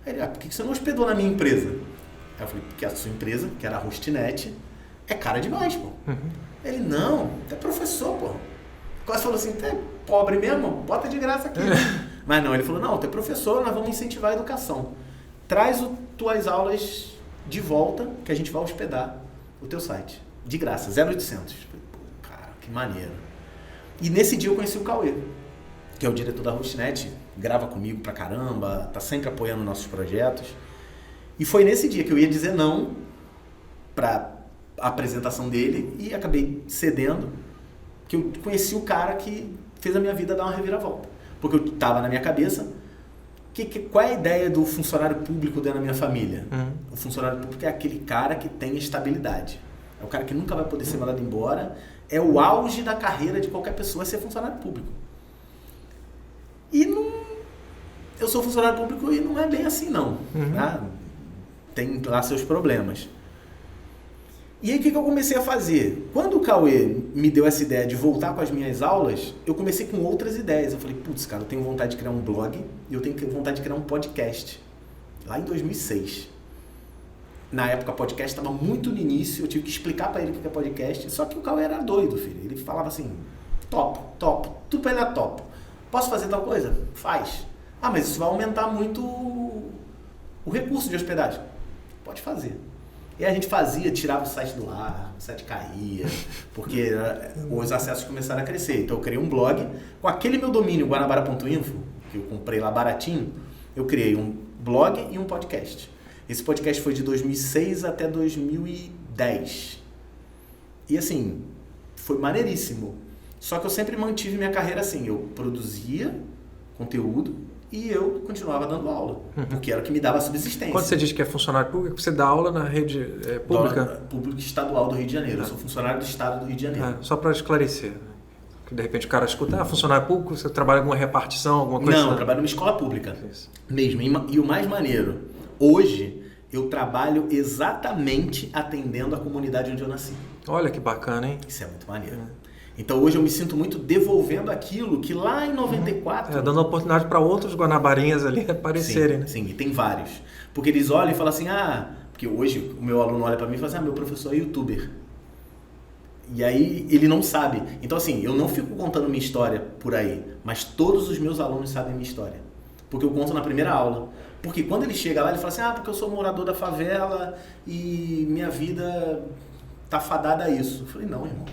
Speaker 2: Aí ele, por que você não hospedou na minha empresa? Aí eu falei, porque a sua empresa, que era a Hostnet, é cara demais, pô. Ele, não, tu é professor, pô. Quase falou assim, tu é pobre mesmo? Bota de graça aqui. Mas não, ele falou, não, tu é professor, nós vamos incentivar a educação. Traz tuas aulas de volta, que a gente vai hospedar o teu site. De graça, 0800. Cara, que maneiro. E nesse dia eu conheci o Cauê, que é o diretor da Hostnet, grava comigo pra caramba, tá sempre apoiando nossos projetos. E foi nesse dia que eu ia dizer não pra apresentação dele e acabei cedendo, que eu conheci o cara que fez a minha vida dar uma reviravolta. Porque eu tava na minha cabeça, qual é a ideia do funcionário público dentro da minha família? O funcionário público é aquele cara que tem estabilidade. É o cara que nunca vai poder ser mandado embora. É o auge da carreira de qualquer pessoa ser funcionário público. E eu sou funcionário público e não é bem assim, não. Tá? Tem lá seus problemas. E aí o que eu comecei a fazer? Quando o Cauê me deu essa ideia de voltar com as minhas aulas, eu comecei com outras ideias. Eu falei, putz, cara, eu tenho vontade de criar um blog e eu tenho vontade de criar um podcast. Lá em 2006. Na época, podcast estava muito no início, eu tive que explicar para ele o que é podcast, só que o Cauê era doido, filho. Ele falava assim, topo, tudo para ele era topo. Posso fazer tal coisa? Faz. Ah, mas isso vai aumentar muito o recurso de hospedagem. Pode fazer. E a gente fazia, tirava o site do ar, o site caía, porque os acessos começaram a crescer. Então eu criei um blog, com aquele meu domínio, guanabara.info, que eu comprei lá baratinho, eu criei um blog e um podcast. Esse podcast foi de 2006 até 2010. E assim, foi maneiríssimo. Só que eu sempre mantive minha carreira assim, eu produzia conteúdo e eu continuava dando aula, porque era o que me dava subsistência.
Speaker 1: Quando você diz que é funcionário público, você dá aula na rede pública?
Speaker 2: Pública estadual do Rio de Janeiro. Eu sou funcionário do estado do Rio de Janeiro.
Speaker 1: Só para esclarecer. Que de repente o cara escuta, funcionário público, você trabalha com uma repartição, alguma coisa?
Speaker 2: Não, eu trabalho numa escola pública. Isso. Mesmo. E o mais maneiro, hoje eu trabalho exatamente atendendo a comunidade onde eu nasci.
Speaker 1: Olha que bacana, hein?
Speaker 2: Isso é muito maneiro. Então hoje eu me sinto muito devolvendo aquilo que lá em 94...
Speaker 1: dando oportunidade para outros guanabarinhas ali aparecerem,
Speaker 2: sim,
Speaker 1: né?
Speaker 2: Sim, e tem vários. Porque eles olham e falam assim, porque hoje o meu aluno olha para mim e fala assim, meu professor é youtuber. E aí ele não sabe. Então assim, eu não fico contando minha história por aí, mas todos os meus alunos sabem minha história. Porque eu conto na primeira aula. Porque quando ele chega lá, ele fala assim, porque eu sou morador da favela e minha vida tá fadada a isso. Eu falei, não, irmão.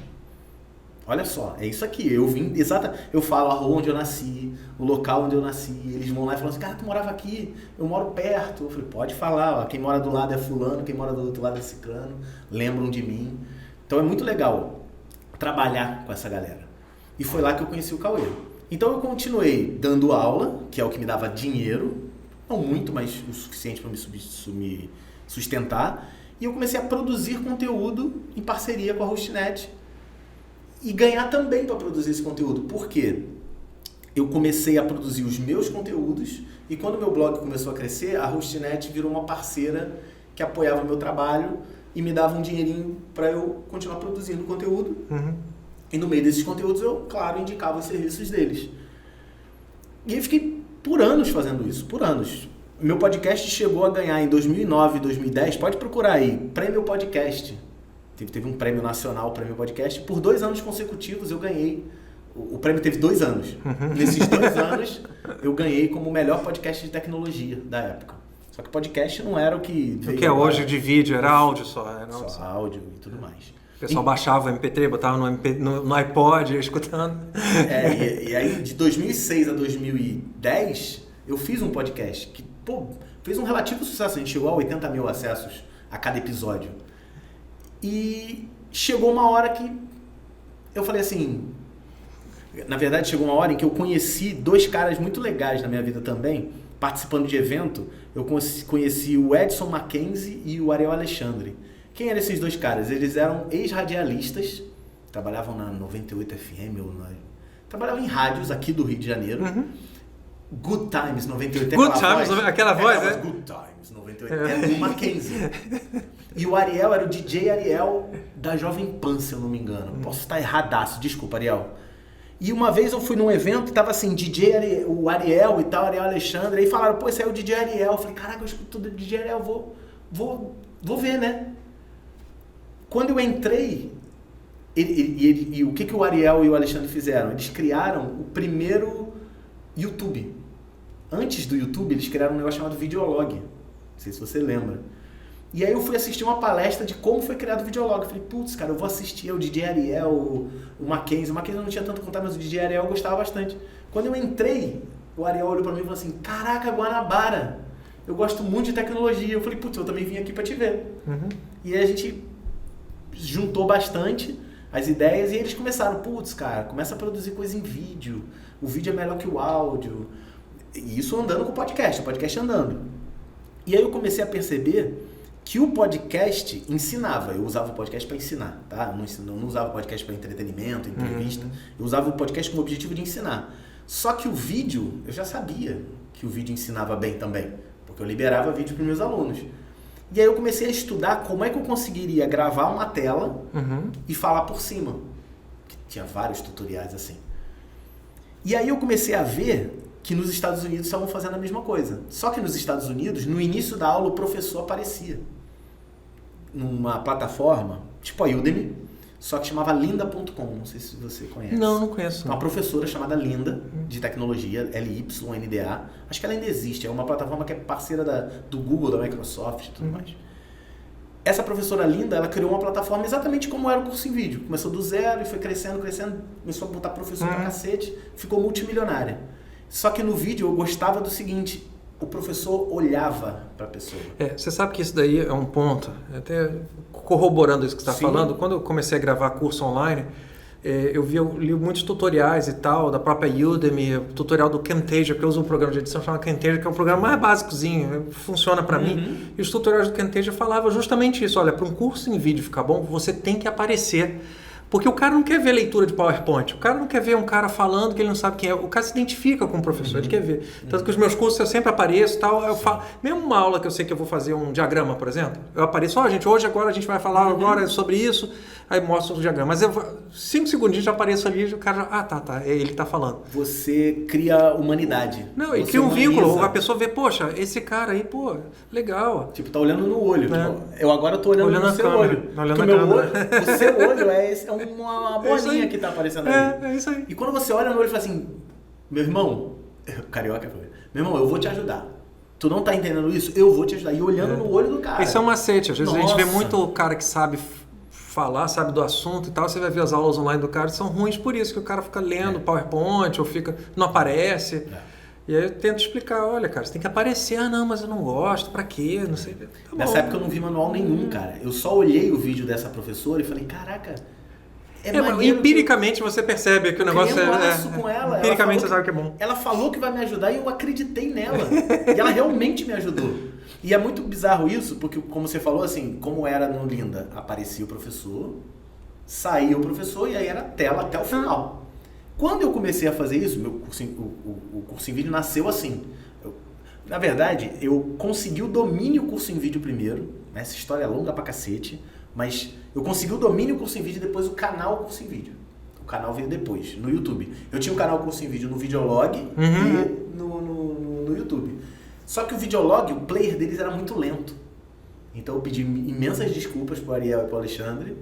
Speaker 2: Olha só, é isso aqui. Eu falo a rua onde eu nasci, o local onde eu nasci. Eles vão lá e falam assim, cara, tu morava aqui, eu moro perto. Eu falei, pode falar, ó, quem mora do lado é fulano, quem mora do outro lado é ciclano, lembram de mim. Então é muito legal trabalhar com essa galera. E foi lá que eu conheci o Cauê. Então eu continuei dando aula, que é o que me dava dinheiro, não muito, mas o suficiente para me sustentar. E eu comecei a produzir conteúdo em parceria com a Hostnet e ganhar também para produzir esse conteúdo. Por quê? Eu comecei a produzir os meus conteúdos e quando meu blog começou a crescer, a Hostnet virou uma parceira que apoiava o meu trabalho e me dava um dinheirinho para eu continuar produzindo conteúdo. E no meio desses conteúdos eu, claro, indicava os serviços deles. E eu fiquei por anos fazendo isso, por anos. Meu podcast chegou a ganhar em 2009, 2010, pode procurar aí, Prêmio Podcast. Teve um prêmio nacional, Prêmio Podcast. Por 2 anos consecutivos eu ganhei. O prêmio teve 2 anos. Nesses 2 anos eu ganhei como o melhor podcast de tecnologia da época. Só que podcast não era o que...
Speaker 1: O que é hoje de vídeo, era áudio só. Era
Speaker 2: só áudio e tudo mais.
Speaker 1: O pessoal baixava o MP3, botava no iPod, ia escutando.
Speaker 2: E aí de 2006 a 2010 eu fiz um podcast que fez um relativo sucesso. A gente chegou a 80 mil acessos a cada episódio. E chegou uma hora que eu falei assim... Na verdade, chegou uma hora em que eu conheci 2 caras muito legais na minha vida também, participando de evento. Eu conheci o Edson Mackenzie e o Ariel Alexandre. Quem eram esses 2 caras? Eles eram ex-radialistas, trabalhavam na 98 FM, trabalhavam em rádios aqui do Rio de Janeiro. Good Times 98.
Speaker 1: Good Times, aquela voz, né?
Speaker 2: Good Times 98. Era o Mackenzie. E o Ariel era o DJ Ariel da Jovem Pan, se eu não me engano. Posso estar erradaço, desculpa, Ariel. E uma vez eu fui num evento e tava assim, o Ariel e tal, Ariel Alexandre, aí falaram, esse aí é o DJ Ariel. Eu falei, caraca, eu escuto tudo do DJ Ariel, vou ver, né? Quando eu entrei, e o que o Ariel e o Alexandre fizeram? Eles criaram o primeiro YouTube. Antes do YouTube, eles criaram um negócio chamado Videolog. Não sei se você lembra. E aí eu fui assistir uma palestra de como foi criado o Videolog. Eu falei, cara, eu vou assistir o DJ Ariel, o Mackenzie. O Mackenzie não tinha tanto contato, mas o DJ Ariel eu gostava bastante. Quando eu entrei, o Ariel olhou pra mim e falou assim, caraca, Guanabara, eu gosto muito de tecnologia. Eu falei, eu também vim aqui pra te ver. E aí a gente juntou bastante as ideias e eles começaram, cara, começa a produzir coisa em vídeo. O vídeo é melhor que o áudio. E isso andando com o podcast andando. E aí eu comecei a perceber que o podcast ensinava. Eu usava o podcast para ensinar, tá? Não usava o podcast para entretenimento, entrevista. Eu usava o podcast com o objetivo de ensinar. Só que o vídeo, eu já sabia que o vídeo ensinava bem também, porque eu liberava vídeo para os meus alunos. E aí eu comecei a estudar como é que eu conseguiria gravar uma tela e falar por cima. Tinha vários tutoriais assim. E aí eu comecei a ver que nos Estados Unidos estavam fazendo a mesma coisa. Só que nos Estados Unidos, no início da aula, o professor aparecia numa plataforma, tipo a Udemy, só que chamava Lynda.com, não sei se você conhece.
Speaker 1: Não conheço.
Speaker 2: Uma professora chamada Lynda, de tecnologia, Lynda, acho que ela ainda existe, é uma plataforma que é parceira do Google, da Microsoft e tudo mais. Essa professora Lynda, ela criou uma plataforma exatamente como era o curso em vídeo. Começou do zero e foi crescendo, começou a botar professor pra cacete, ficou multimilionária. Só que no vídeo eu gostava do seguinte, o professor olhava para a pessoa.
Speaker 1: Você sabe que isso daí é um ponto, até corroborando isso que você está falando, quando eu comecei a gravar curso online, eu li muitos tutoriais e tal, da própria Udemy, o tutorial do Camtasia, que eu uso um programa de edição chamado Camtasia, que é um programa mais básicozinho, funciona para mim, e os tutoriais do Camtasia falavam justamente isso, olha, para um curso em vídeo ficar bom, você tem que aparecer. Porque o cara não quer ver leitura de PowerPoint, o cara não quer ver um cara falando que ele não sabe quem é, o cara se identifica com o professor, ele quer ver. Tanto que os meus cursos eu sempre apareço, tal, eu falo, mesmo uma aula que eu sei que eu vou fazer um diagrama, por exemplo, eu apareço, gente, agora a gente vai falar agora sobre isso, aí mostro o diagrama. Mas 5 segundinhos já apareço ali e o cara já, tá, ele tá falando.
Speaker 2: Você cria humanidade.
Speaker 1: Não, e
Speaker 2: você
Speaker 1: cria um
Speaker 2: humaniza.
Speaker 1: vínculo, a pessoa vê, poxa, esse cara aí, pô, legal.
Speaker 2: Tipo, tá olhando no olho.
Speaker 1: É.
Speaker 2: Tipo, eu agora tô olhando no seu olho.
Speaker 1: Olhando
Speaker 2: o
Speaker 1: na
Speaker 2: meu
Speaker 1: câmera.
Speaker 2: olho, o seu olho é uma bolinha que tá aparecendo ali.
Speaker 1: É isso aí.
Speaker 2: E quando você olha no olho e fala assim, meu irmão, carioca, meu irmão, eu vou te ajudar. Tu não tá entendendo isso? Eu vou te ajudar. E olhando no olho do cara.
Speaker 1: Isso é um macete. Às vezes a gente vê
Speaker 2: Nossa.
Speaker 1: muito cara que sabe falar, sabe do assunto e tal. Você vai ver as aulas online do cara, são ruins por isso, que o cara fica lendo PowerPoint ou não aparece. E aí eu tento explicar, olha, cara, você tem que aparecer. Ah, não, mas eu não gosto, pra quê? Não sei. Tá
Speaker 2: Nessa época eu não vi manual nenhum, cara. Eu só olhei o vídeo dessa professora e falei, caraca,
Speaker 1: mas empiricamente você percebe que o negócio
Speaker 2: um laço com ela.
Speaker 1: Empiricamente você sabe que é bom.
Speaker 2: Ela falou que vai me ajudar e eu acreditei nela. E ela realmente me ajudou. E é muito bizarro isso, porque como você falou, assim, como era no Linda, aparecia o professor, saía o professor e aí era tela até o final. Quando eu comecei a fazer isso, o curso em vídeo nasceu assim. Na verdade, eu consegui o domínio curso em vídeo primeiro. Essa história é longa pra cacete. Mas eu consegui o domínio curso em vídeo e depois o canal curso em vídeo. O canal veio depois, no YouTube. Eu tinha o canal curso em vídeo no Videolog e no YouTube. Só que o Videolog, o player deles era muito lento. Então eu pedi imensas desculpas pro Ariel e pro Alexandre,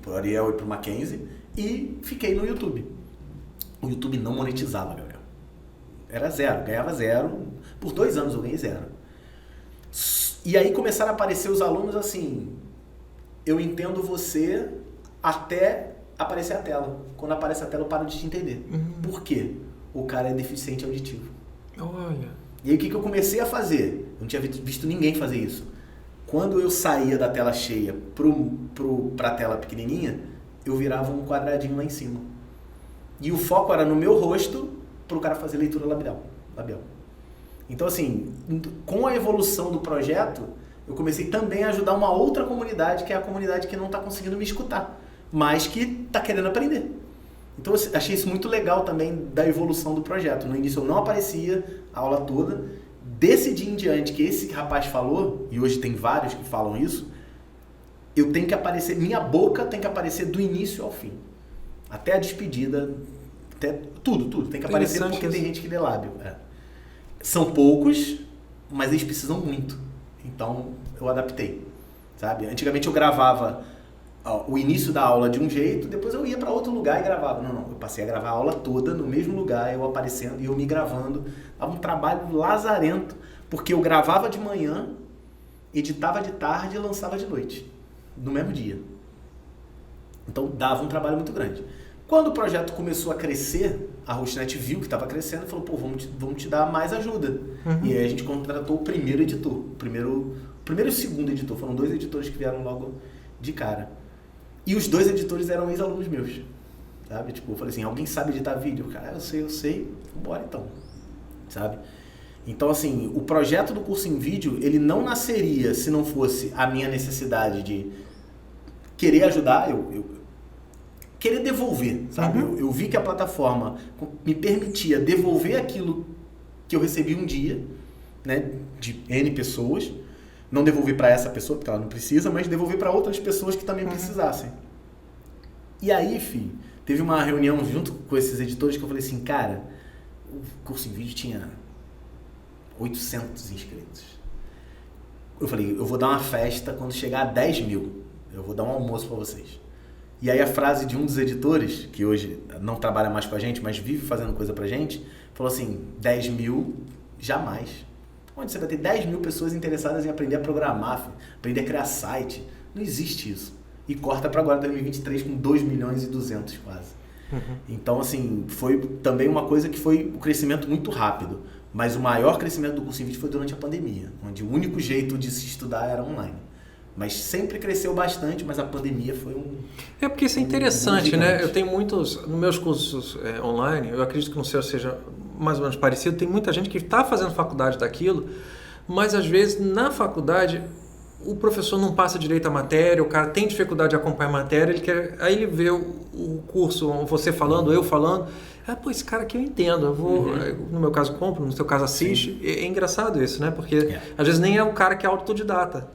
Speaker 2: pro Ariel e pro Mackenzie, e fiquei no YouTube. O YouTube não monetizava, Gabriel. Era zero, ganhava zero. Por 2 anos eu ganhei zero. E aí começaram a aparecer os alunos assim... Eu entendo você até aparecer a tela. Quando aparece a tela, eu paro de te entender. Por quê? O cara é deficiente auditivo.
Speaker 1: Olha.
Speaker 2: E aí o que eu comecei a fazer? Eu não tinha visto ninguém fazer isso. Quando eu saía da tela cheia pra tela pequenininha, eu virava um quadradinho lá em cima. E o foco era no meu rosto pro cara fazer leitura labial. Então assim, com a evolução do projeto... eu comecei também a ajudar uma outra comunidade, que é a comunidade que não está conseguindo me escutar, mas que está querendo aprender. Então eu achei isso muito legal também da evolução do projeto. No início eu não aparecia a aula toda. Desse dia em diante que esse rapaz falou, e hoje tem vários que falam isso, eu tenho que aparecer, minha boca tem que aparecer do início ao fim. Até a despedida, até tudo tem que aparecer porque tem gente que lê lábio. São poucos, mas eles precisam muito. Então, eu adaptei, sabe? Antigamente eu gravava o início da aula de um jeito, depois eu ia para outro lugar e gravava. Não, eu passei a gravar a aula toda no mesmo lugar, eu aparecendo e eu me gravando. Dava um trabalho lazarento, porque eu gravava de manhã, editava de tarde e lançava de noite, no mesmo dia. Então, dava um trabalho muito grande. Quando o projeto começou a crescer, a Hostnet viu que estava crescendo e falou, pô, vamos te dar mais ajuda. E aí a gente contratou o primeiro editor. O primeiro e o segundo editor. Foram 2 editores que vieram logo de cara. E os 2 editores eram ex-alunos meus. Sabe? Tipo, eu falei assim, alguém sabe editar vídeo? Cara, eu sei. Bora então. Sabe? Então, assim, o projeto do curso em vídeo, ele não nasceria se não fosse a minha necessidade de querer ajudar, querer devolver, sabe? Eu vi que a plataforma me permitia devolver aquilo que eu recebi um dia, né, de N pessoas, não devolver para essa pessoa, porque ela não precisa, mas devolver para outras pessoas que também precisassem. E aí, filho, teve uma reunião junto com esses editores que eu falei assim, cara, o curso em vídeo tinha 800 inscritos. Eu falei, eu vou dar uma festa quando chegar a 10 mil, eu vou dar um almoço para vocês. E aí a frase de um dos editores, que hoje não trabalha mais com a gente, mas vive fazendo coisa pra gente, falou assim, 10 mil, jamais. Onde você vai ter 10 mil pessoas interessadas em aprender a programar, aprender a criar site? Não existe isso. E corta para agora 2023 com 2 milhões e 200 quase. Então, assim, foi também uma coisa que foi um crescimento muito rápido. Mas o maior crescimento do curso em vídeo foi durante a pandemia, onde o único jeito de se estudar era online. Mas sempre cresceu bastante, mas a pandemia foi um...
Speaker 1: É porque isso é interessante, né? Eu tenho muitos... Nos meus cursos online, eu acredito que no seu seja mais ou menos parecido, tem muita gente que está fazendo faculdade daquilo, mas às vezes na faculdade o professor não passa direito a matéria, o cara tem dificuldade de acompanhar a matéria, aí ele vê o curso, você falando, eu falando, pô, esse cara aqui eu entendo, eu vou, no meu caso compro, no seu caso assiste. É engraçado isso, né? Porque às vezes nem é o cara que é autodidata.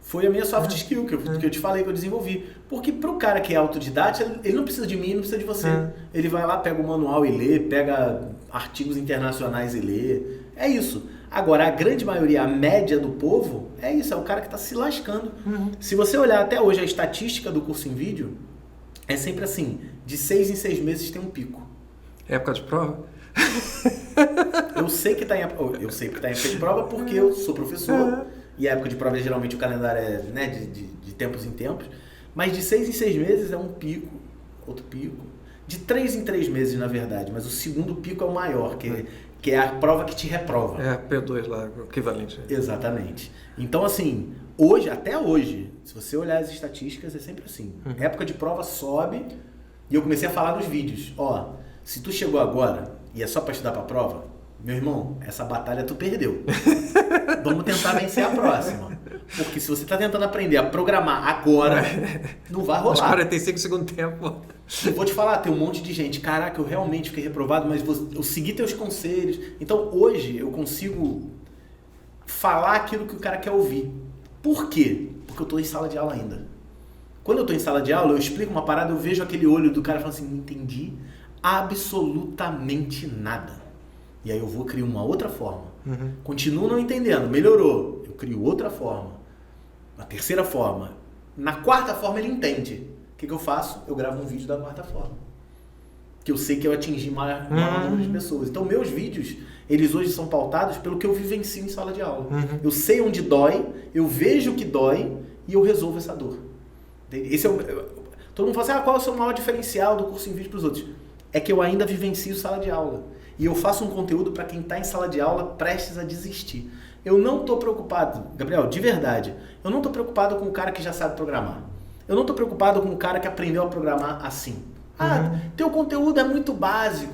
Speaker 2: foi a minha soft skill que eu te falei que eu desenvolvi. Porque pro cara que é autodidata, ele não precisa de mim, não precisa de você. Ele vai lá, pega o manual e lê, pega artigos internacionais e lê. É isso. Agora, a grande maioria, a média do povo, é isso, é o cara que está se lascando. Se você olhar até hoje a estatística do curso em vídeo, é sempre assim, de 6 em 6 meses tem um pico.
Speaker 1: Época de prova?
Speaker 2: Eu sei que está em época de prova porque eu sou professor e a época de prova geralmente o calendário é, né, de tempos em tempos, mas de 6 em 6 meses é um pico, outro pico, de 3 em 3 meses na verdade, mas o segundo pico é o maior, que é a prova que te reprova.
Speaker 1: É, P2 lá, o equivalente.
Speaker 2: Exatamente. Então assim, hoje, até hoje, se você olhar as estatísticas é sempre assim, época de prova sobe e eu comecei a falar nos vídeos, ó, se tu chegou agora e é só para estudar para a prova, meu irmão, essa batalha tu perdeu. Vamos tentar vencer a próxima. Porque se você está tentando aprender a programar agora, não vai rolar.
Speaker 1: Os 45 segundos tempo.
Speaker 2: Eu vou te falar, tem um monte de gente, caraca, eu realmente fiquei reprovado, mas eu segui teus conselhos. Então hoje eu consigo falar aquilo que o cara quer ouvir. Por quê? Porque eu estou em sala de aula ainda. Quando eu estou em sala de aula, eu explico uma parada, eu vejo aquele olho do cara falando assim, não entendi absolutamente nada. E aí eu vou criar uma outra forma. Continuo não entendendo, melhorou. Eu crio outra forma. Uma terceira forma. Na quarta forma ele entende. O que eu faço? Eu gravo um vídeo da quarta forma. Que eu sei que eu atingi maior número de pessoas. Então meus vídeos, eles hoje são pautados pelo que eu vivencio em sala de aula. Eu sei onde dói, eu vejo o que dói e eu resolvo essa dor. Esse é todo mundo fala assim, qual é o seu maior diferencial do curso em vídeo para os outros? É que eu ainda vivencio sala de aula. E eu faço um conteúdo para quem está em sala de aula prestes a desistir. Eu não estou preocupado, Gabriel, de verdade, eu não estou preocupado com o cara que já sabe programar. Eu não estou preocupado com o cara que aprendeu a programar assim. Teu conteúdo é muito básico.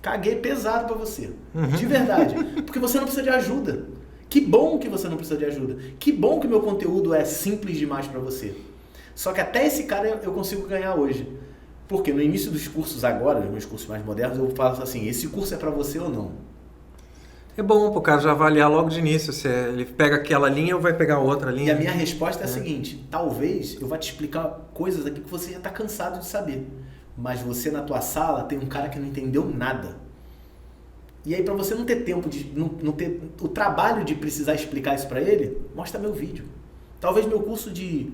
Speaker 2: Caguei pesado para você. De verdade. Porque você não precisa de ajuda. Que bom que você não precisa de ajuda. Que bom que meu conteúdo é simples demais para você. Só que até esse cara eu consigo ganhar hoje. Porque no início dos cursos agora, nos meus cursos mais modernos, eu falo assim, esse curso é para você ou não?
Speaker 1: É bom pro cara já avaliar logo de início se ele pega aquela linha ou vai pegar outra linha.
Speaker 2: E a minha resposta é a seguinte, talvez eu vá te explicar coisas aqui que você já está cansado de saber. Mas você na tua sala tem um cara que não entendeu nada. E aí para você não ter tempo, não ter o trabalho de precisar explicar isso para ele, mostra meu vídeo. Talvez meu curso de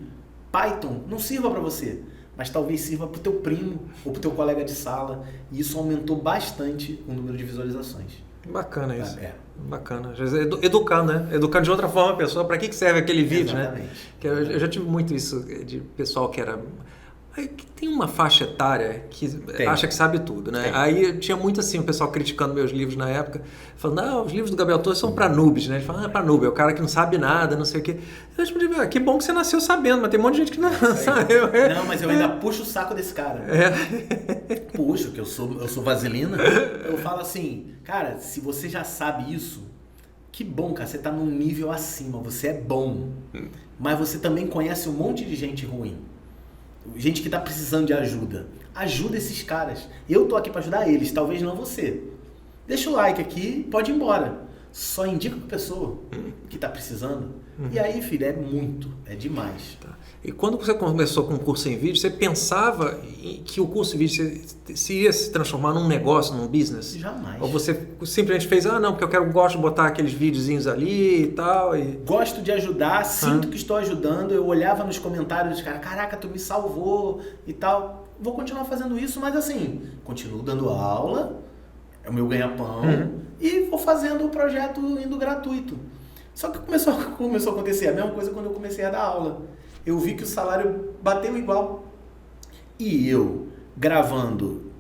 Speaker 2: Python não sirva para você, mas talvez sirva para o teu primo ou para o teu colega de sala. E isso aumentou bastante o número de visualizações.
Speaker 1: Bacana isso. Bacana. Educando, né? Educando de outra forma a pessoa. Para que serve aquele vídeo,
Speaker 2: exatamente,
Speaker 1: né? Que eu já tive muito isso de pessoal que era... Que tem uma faixa etária que acha que sabe tudo, né? Aí tinha muito assim, o pessoal criticando meus livros na época, falando, não, os livros do Gabriel Torres são para noobs, né? Eles falam, é para noob, é o cara que não sabe nada, não sei o quê. Eu respondi, que bom que você nasceu sabendo, mas tem um monte de gente que não sabe.
Speaker 2: Não, mas eu ainda puxo o saco desse cara. Puxo, que eu sou vaselina. Eu falo assim, cara, se você já sabe isso, que bom, cara, você tá num nível acima, você é bom. Mas você também conhece um monte de gente ruim. Gente que está precisando de ajuda. Ajuda esses caras. Eu tô aqui para ajudar eles, talvez não você. Deixa o like aqui, pode ir embora. Só indica para a pessoa que está precisando. E aí, filho, é demais.
Speaker 1: Tá. E quando você começou com o curso em vídeo, você pensava que o curso em vídeo se ia se transformar num negócio, num business?
Speaker 2: Jamais.
Speaker 1: Ou você simplesmente fez, não, porque gosto de botar aqueles videozinhos ali e tal?
Speaker 2: Gosto de ajudar, sinto que estou ajudando. Eu olhava nos comentários dos caras, caraca, tu me salvou e tal. Vou continuar fazendo isso, mas assim, continuo dando aula, é o meu ganha-pão, e vou fazendo o projeto indo gratuito. Só que começou a acontecer a mesma coisa quando eu comecei a dar aula. Eu vi que o salário bateu igual. E eu, gravando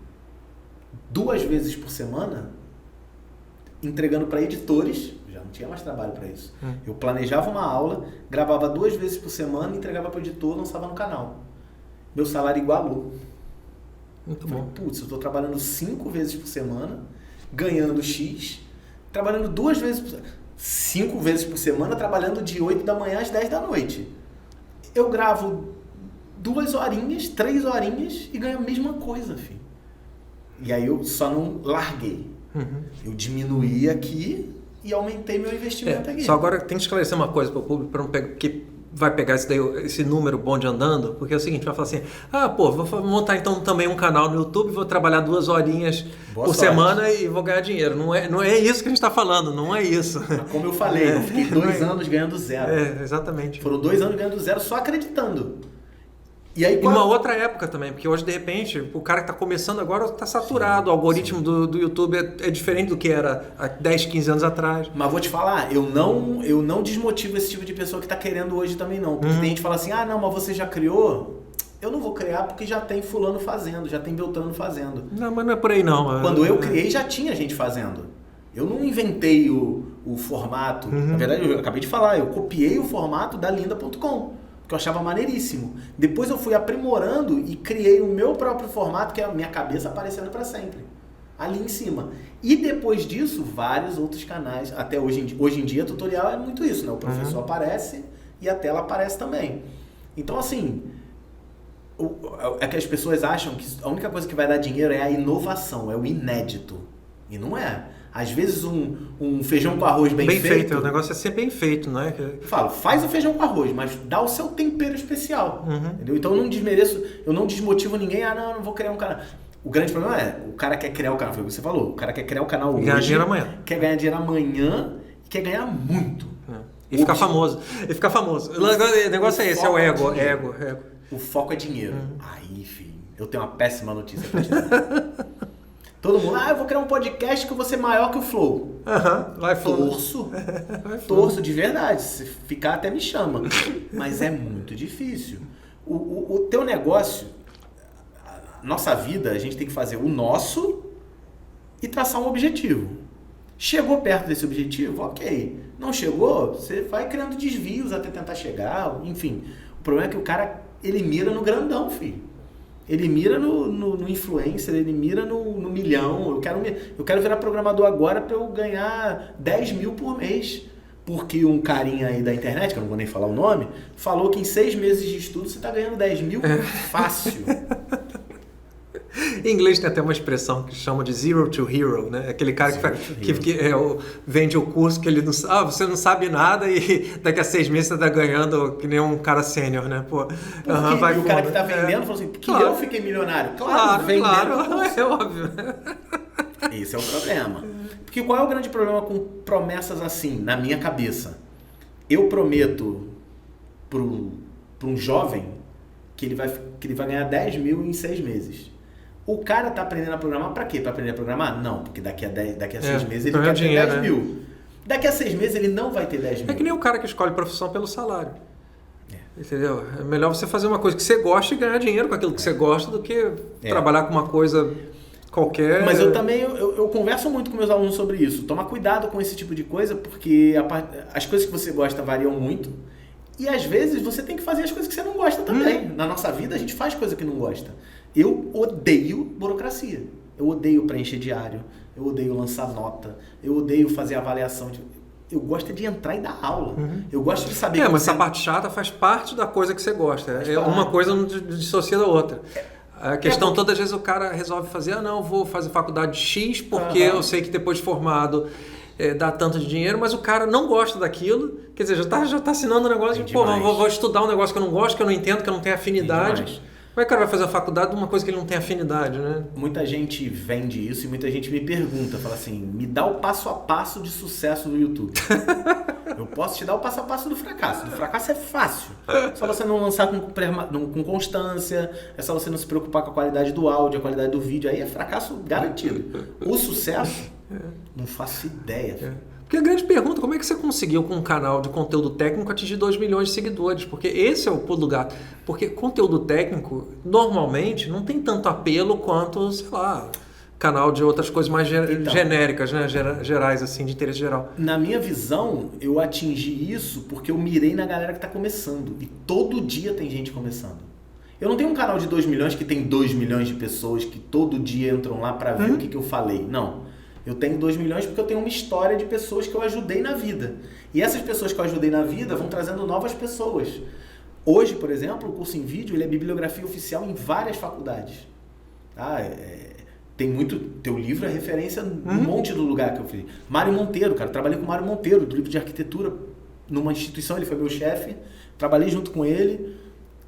Speaker 2: 2 vezes por semana, entregando para editores, já não tinha mais trabalho para isso. Eu planejava uma aula, gravava 2 vezes por semana, entregava para o editor, lançava no canal. Meu salário igualou.
Speaker 1: Muito bom.
Speaker 2: Putz, eu estou trabalhando 5 vezes por semana, ganhando X, trabalhando 2 vezes por semana. 5 vezes por semana, trabalhando de 8 da manhã às 10 da noite. Eu gravo 2 horinhas, 3 horinhas e ganho a mesma coisa, filho. E aí eu só não larguei. Eu diminuí aqui e aumentei meu investimento aqui.
Speaker 1: Só agora tem que esclarecer uma coisa para o público, para não pegar, porque vai pegar esse número bonde andando, porque é o seguinte, vai falar assim, vou montar então também um canal no YouTube, vou trabalhar 2 horinhas por semana e vou ganhar dinheiro. Não é isso que a gente está falando, não é isso.
Speaker 2: Mas como eu falei, eu fiquei 2 anos ganhando zero.
Speaker 1: Exatamente.
Speaker 2: Foram 2 anos ganhando zero só acreditando.
Speaker 1: E uma outra época também, porque hoje, de repente, o cara que está começando agora está saturado, o algoritmo do YouTube é diferente do que era há 10, 15 anos atrás.
Speaker 2: Mas vou te falar, eu não desmotivo esse tipo de pessoa que está querendo hoje também não. Porque tem gente que fala assim, não, mas você já criou? Eu não vou criar porque já tem fulano fazendo, já tem Beltrano fazendo.
Speaker 1: Não, mas não é por aí não.
Speaker 2: Quando eu criei, já tinha gente fazendo. Eu não inventei o formato. Na verdade, eu acabei de falar, eu copiei o formato da lynda.com. Que eu achava maneiríssimo. Depois eu fui aprimorando e criei o meu próprio formato, que é a minha cabeça aparecendo para sempre. Ali em cima. E depois disso, vários outros canais. Até hoje em dia, tutorial é muito isso, né? O professor aparece e a tela aparece também. Então, assim, é que as pessoas acham que a única coisa que vai dar dinheiro é a inovação, é o inédito. E não é. Às vezes um feijão com arroz bem feito...
Speaker 1: O negócio é ser bem feito, não é?
Speaker 2: Eu falo, faz o feijão com arroz, mas dá o seu tempero especial. Entendeu? Então eu não desmereço, eu não desmotivo ninguém, não vou criar um canal. O grande problema é, o cara quer criar o canal, foi o que você falou, o cara quer criar o canal hoje,
Speaker 1: ganhar dinheiro amanhã.
Speaker 2: Quer ganhar dinheiro amanhã e quer ganhar muito.
Speaker 1: E ficar famoso. O negócio é esse, é o ego.
Speaker 2: O foco é dinheiro. Aí, filho, eu tenho uma péssima notícia pra te dar. Todo mundo, eu vou criar um podcast que eu vou ser maior que o Flow.
Speaker 1: Vai Flow.
Speaker 2: Torço de verdade. Se ficar até me chama. Mas é muito difícil. O teu negócio, a nossa vida, a gente tem que fazer o nosso e traçar um objetivo. Chegou perto desse objetivo? Ok. Não chegou? Você vai criando desvios até tentar chegar. Enfim, o problema é que o cara, ele mira no grandão, filho. Ele mira no influencer, ele mira no milhão. Eu quero virar programador agora para eu ganhar 10 mil por mês. Porque um carinha aí da internet, que eu não vou nem falar o nome, falou que em 6 meses de estudo você está ganhando 10 mil fácil.
Speaker 1: Em inglês tem até uma expressão que chama de zero to hero, né? Aquele cara que vende o curso que ele não sabe, você não sabe nada e daqui a 6 meses você está ganhando que nem um cara sênior, né? Pô,
Speaker 2: o cara que está vendendo falou assim, porque eu fiquei milionário. Claro,
Speaker 1: é óbvio.
Speaker 2: Esse é o problema. Porque qual é o grande problema com promessas assim, na minha cabeça? Eu prometo para um jovem que ele vai ganhar 10 mil em 6 meses. O cara tá aprendendo a programar pra quê? Pra aprender a programar? Não, porque daqui a 6 meses ele quer ter 10 mil. Daqui a 6 meses ele não vai ter 10 mil.
Speaker 1: É que nem o cara que escolhe profissão pelo salário. Entendeu? É melhor você fazer uma coisa que você gosta e ganhar dinheiro com aquilo que você gosta do que trabalhar com uma coisa qualquer.
Speaker 2: Mas eu também eu converso muito com meus alunos sobre isso. Toma cuidado com esse tipo de coisa, porque as coisas que você gosta variam muito. E às vezes você tem que fazer as coisas que você não gosta também. Na nossa vida a gente faz coisa que não gosta. Eu odeio burocracia. Eu odeio preencher diário. Eu odeio lançar nota. Eu odeio fazer avaliação. Eu gosto de entrar e dar aula. Eu gosto de saber...
Speaker 1: mas essa parte chata faz parte da coisa que você gosta. Uma coisa não dissocia da outra. A questão todas as vezes o cara resolve fazer, eu vou fazer faculdade X porque eu sei que depois de formado dá tanto de dinheiro, mas o cara não gosta daquilo. Quer dizer, já tá assinando um negócio de, vou estudar um negócio que eu não gosto, que eu não entendo, que eu não tenho afinidade. Como é que o cara vai fazer a faculdade de uma coisa que ele não tem afinidade, né?
Speaker 2: Muita gente vende isso e muita gente me pergunta, fala assim, me dá o passo a passo de sucesso no YouTube. Eu posso te dar o passo a passo do fracasso. Do fracasso é fácil. É só você não lançar com constância, é só você não se preocupar com a qualidade do áudio, a qualidade do vídeo, aí é fracasso garantido. O sucesso, não faço ideia.
Speaker 1: Porque a grande pergunta, como é que você conseguiu com um canal de conteúdo técnico atingir 2 milhões de seguidores? Porque esse é o pulo do gato. Porque conteúdo técnico, normalmente, não tem tanto apelo quanto, sei lá, canal de outras coisas mais genéricas, né? Gerais, assim, de interesse geral.
Speaker 2: Na minha visão, eu atingi isso porque eu mirei na galera que está começando. E todo dia tem gente começando. Eu não tenho um canal de 2 milhões que tem 2 milhões de pessoas que todo dia entram lá para ver o que eu falei. Não. Eu tenho 2 milhões porque eu tenho uma história de pessoas que eu ajudei na vida. E essas pessoas que eu ajudei na vida vão trazendo novas pessoas. Hoje, por exemplo, o curso em vídeo ele é bibliografia oficial em várias faculdades. Tem muito... Teu livro é referência num monte do lugar que eu fiz. Mário Monteiro, cara. Trabalhei com o Mário Monteiro, do livro de arquitetura, numa instituição. Ele foi meu chefe. trabalhei junto com ele,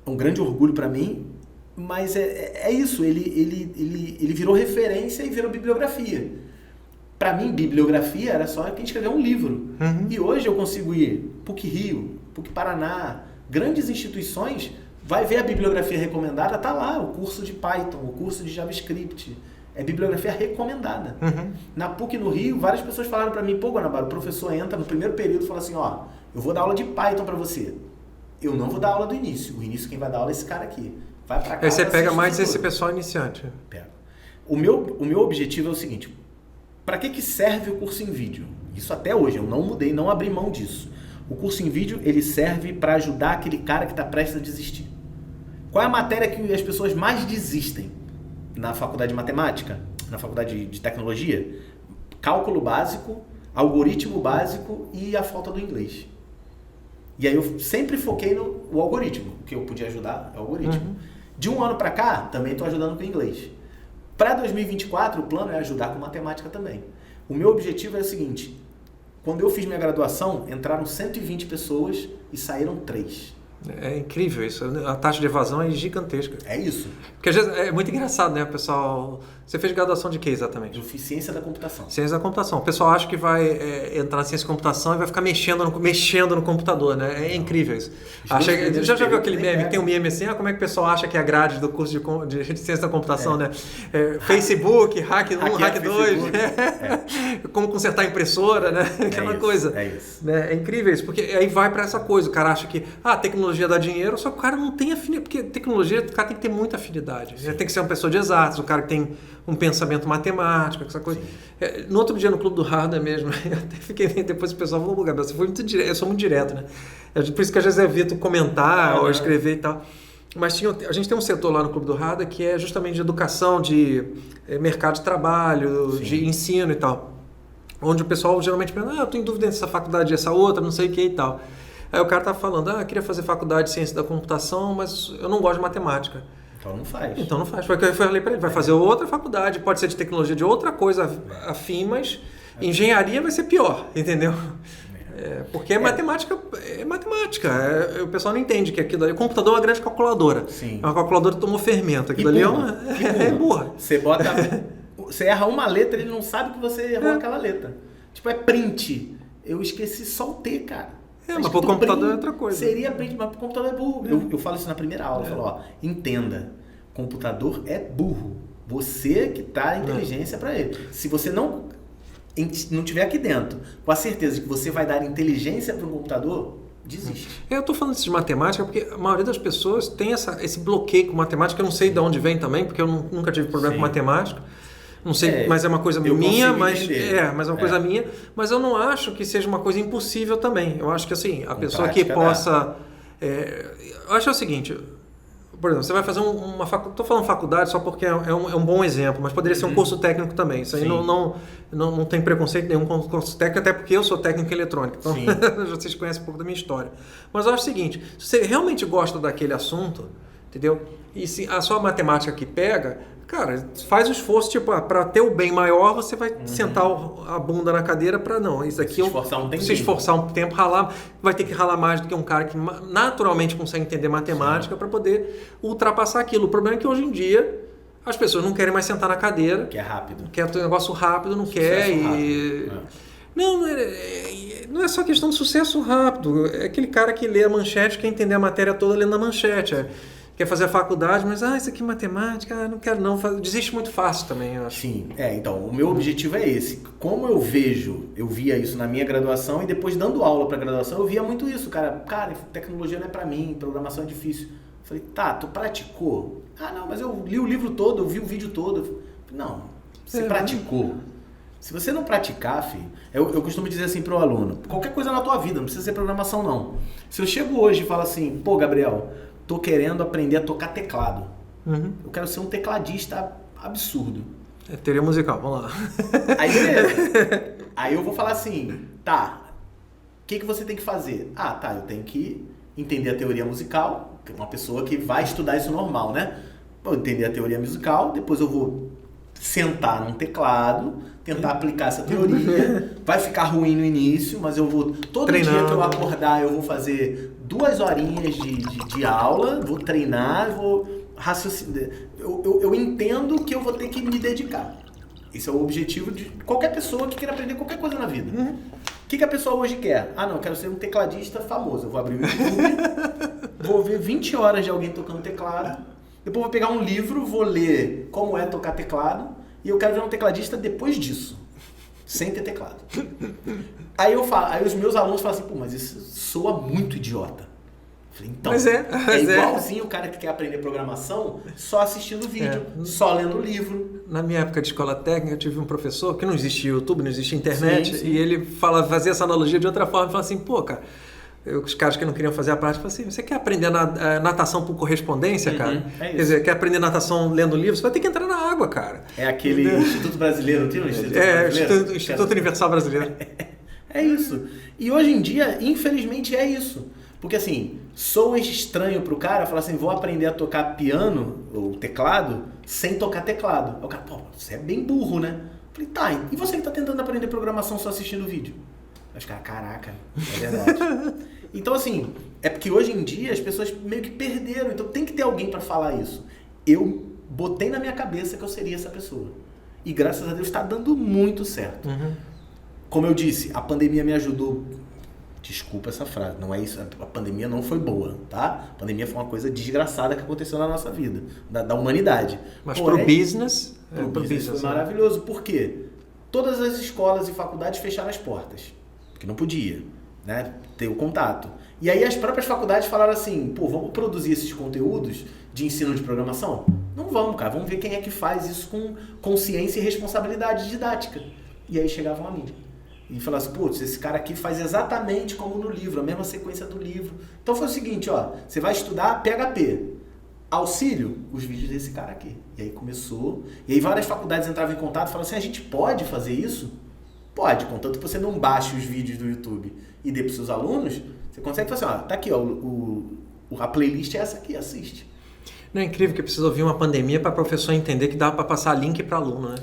Speaker 2: é um grande orgulho para mim, mas é isso, ele virou referência e virou bibliografia. Para mim, bibliografia era só quem escreveu um livro. E hoje eu consigo ir PUC-Rio, PUC-Paraná, grandes instituições, vai ver a bibliografia recomendada, tá lá, o curso de Python, o curso de JavaScript. É bibliografia recomendada. Na PUC no Rio, várias pessoas falaram para mim, pô, Guanabara, o professor entra no primeiro período e fala assim, ó, eu vou dar aula de Python para você. Eu não vou dar aula do início. O início quem vai dar aula é esse cara aqui. Vai para cá.
Speaker 1: Aí você pega mais esse pessoal iniciante.
Speaker 2: Pega. O meu objetivo é o seguinte, para que serve o curso em vídeo? Isso até hoje, eu não mudei, não abri mão disso. O curso em vídeo, ele serve para ajudar aquele cara que está prestes a desistir. Qual é a matéria que as pessoas mais desistem? Na faculdade de matemática? Na faculdade de tecnologia? Cálculo básico, algoritmo básico e a falta do inglês. E aí eu sempre foquei no algoritmo. O que eu podia ajudar é o algoritmo. De um ano para cá, também estou ajudando com o inglês. Para 2024, o plano é ajudar com matemática também. O meu objetivo é o seguinte, quando eu fiz minha graduação, entraram 120 pessoas e saíram 3.
Speaker 1: É incrível isso, a taxa de evasão é gigantesca.
Speaker 2: É isso.
Speaker 1: Porque às vezes é muito engraçado, né, o pessoal... Você fez graduação de quê exatamente?
Speaker 2: Eu fiz ciência da computação.
Speaker 1: Ciência da computação. O pessoal acha que vai entrar na ciência da computação e vai ficar mexendo no computador, né? É incrível isso. Já viu aquele meme? Tem um meme assim, como é que o pessoal acha que é a grade do curso de ciência da computação, né? Facebook, hack 1, hack 2, como consertar a impressora, né? Aquela coisa.
Speaker 2: É isso.
Speaker 1: É incrível isso, porque aí vai para essa coisa. O cara acha que a tecnologia dá dinheiro, só que o cara não tem afinidade. Porque tecnologia, o cara tem que ter muita afinidade. Tem que ser uma pessoa de exatos, o cara que tem um pensamento matemático, essa coisa. No outro dia no Clube do Hardware mesmo, eu até fiquei, depois o pessoal falou, Gabriel, você foi muito direto, eu sou muito direto, né? Por isso que às vezes eu evito comentar ou escrever e tal. Mas a gente tem um setor lá no Clube do Hardware que é justamente de educação, de mercado de trabalho, de ensino e tal. Onde o pessoal geralmente pergunta, eu estou em dúvida entre essa faculdade e essa outra, não sei o que e tal. Aí o cara tá falando, eu queria fazer faculdade de ciência da computação, mas eu não gosto de matemática.
Speaker 2: Então não faz.
Speaker 1: Então não faz. Foi o que eu falei para ele. Vai fazer outra faculdade, pode ser de tecnologia, de outra coisa afim, mas engenharia vai ser pior, entendeu? Porque matemática é matemática. O pessoal não entende que aquilo ali... O computador é uma grande calculadora.
Speaker 2: Sim.
Speaker 1: É uma calculadora que tomou fermento. Aquilo ali é burra.
Speaker 2: Você erra uma letra, ele não sabe que você errou aquela letra. Tipo, é print. Eu esqueci só o T, cara.
Speaker 1: Mas pro computador é outra coisa.
Speaker 2: Seria print, mas pro computador é burro. Eu falo isso na primeira aula. Eu falo, entenda. Computador é burro. Você que tá a inteligência para ele. Se você não tiver aqui dentro com a certeza de que você vai dar inteligência para o computador, desiste.
Speaker 1: Eu estou falando isso de matemática porque a maioria das pessoas tem esse bloqueio com matemática. Eu não sei de onde vem também, porque eu nunca tive problema com matemática. Não sei, mas é uma coisa minha, mas é uma coisa minha, mas eu não acho que seja uma coisa impossível também. Eu acho que assim, a pessoa que possa... eu acho o seguinte, por exemplo, você vai fazer uma faculdade, estou falando faculdade só porque é um bom exemplo, mas poderia ser um curso técnico também. Isso aí não tem preconceito nenhum com o curso técnico, até porque eu sou técnico em eletrônica, então vocês conhecem um pouco da minha história. Mas eu acho o seguinte, se você realmente gosta daquele assunto, entendeu? E se a sua matemática que pega... Cara, faz o esforço, tipo, para ter o bem maior, você vai sentar a bunda na cadeira para não. Isso aqui se esforçar um tempo, ralar, vai ter que ralar mais do que um cara que naturalmente consegue entender matemática para poder ultrapassar aquilo. O problema é que hoje em dia as pessoas não querem mais sentar na cadeira.
Speaker 2: Que é rápido.
Speaker 1: Quer ter um negócio rápido, não quer. Não é só questão de sucesso rápido. É aquele cara que lê a manchete, quer entender a matéria toda lendo a manchete. Quer fazer a faculdade, mas isso aqui é matemática, não quero não, desiste muito fácil também, eu acho.
Speaker 2: Sim, então, o meu objetivo é esse. Como eu via isso na minha graduação e depois dando aula para graduação, eu via muito isso, cara, tecnologia não é para mim, programação é difícil. Eu falei, tu praticou? Não, mas eu li o livro todo, eu vi o vídeo todo. Eu falei, não, você praticou. Se você não praticar, filho, eu costumo dizer assim pro aluno, qualquer coisa na tua vida, não precisa ser programação não. Se eu chego hoje e falo assim, pô, Gabriel, tô querendo aprender a tocar teclado. Eu quero ser um tecladista absurdo.
Speaker 1: Teoria musical, vamos lá.
Speaker 2: Aí beleza. Aí eu vou falar assim, o que você tem que fazer? Eu tenho que entender a teoria musical, que é uma pessoa que vai estudar isso normal, né? Vou entender a teoria musical, depois eu vou sentar num teclado, tentar aplicar essa teoria. Vai ficar ruim no início, mas eu vou... Todo dia que eu acordar, eu vou fazer 2 horinhas de aula, vou treinar, vou raciocinar. Eu entendo que eu vou ter que me dedicar. Esse é o objetivo de qualquer pessoa que queira aprender qualquer coisa na vida. O que a pessoa hoje quer? Ah, não, eu quero ser um tecladista famoso. Eu vou abrir o YouTube, vou ver 20 horas de alguém tocando teclado, depois vou pegar um livro, vou ler como é tocar teclado, e eu quero ver um tecladista depois disso, sem ter teclado. Aí os meus alunos falam assim, pô, mas isso soa muito idiota. Eu falei, então, é igualzinho o cara que quer aprender programação só assistindo vídeo, só lendo livro.
Speaker 1: Na minha época de escola técnica, eu tive um professor que não existia YouTube, não existia internet, sim. E ele fazia essa analogia de outra forma, ele falava assim, pô, cara, os caras que não queriam fazer a prática, falavam assim, você quer aprender natação por correspondência, cara? Quer dizer, quer aprender natação lendo livro, você vai ter que entrar na água, cara.
Speaker 2: É aquele Instituto Brasileiro, tem um Instituto Brasileiro?
Speaker 1: Instituto Universal Brasileiro.
Speaker 2: É isso. E hoje em dia, infelizmente, é isso. Porque assim, soa estranho pro cara falar assim, vou aprender a tocar piano ou teclado sem tocar teclado. Aí o cara, pô, você é bem burro, né? Eu falei, tá, e você que tá tentando aprender programação só assistindo vídeo? Aí os caras, caraca, é verdade. Então assim, é porque hoje em dia as pessoas meio que perderam, então tem que ter alguém para falar isso. Eu botei na minha cabeça que eu seria essa pessoa. E graças a Deus está dando muito certo. Como eu disse, a pandemia me ajudou. Desculpa essa frase, não é isso. A pandemia não foi boa, tá? A pandemia foi uma coisa desgraçada que aconteceu na nossa vida, da humanidade.
Speaker 1: Mas pro business...
Speaker 2: Pro business foi maravilhoso. Por quê? Todas as escolas e faculdades fecharam as portas. Porque não podia, né? Ter o contato. E aí as próprias faculdades falaram assim, pô, vamos produzir esses conteúdos de ensino de programação? Não vamos, cara. Vamos ver quem é que faz isso com consciência e responsabilidade didática. E aí chegavam a mim. E falaram assim, putz, esse cara aqui faz exatamente como no livro, a mesma sequência do livro. Então foi o seguinte, ó, você vai estudar PHP. Auxílio, os vídeos desse cara aqui. E aí começou. E aí várias faculdades entravam em contato e falaram assim, a gente pode fazer isso? Pode, contanto que você não baixe os vídeos do YouTube e dê para os seus alunos, você consegue fazer assim, ó, tá aqui, ó, a playlist é essa aqui, assiste.
Speaker 1: Não é incrível que precisa ouvir uma pandemia para professor entender que dá para passar link para aluno, né?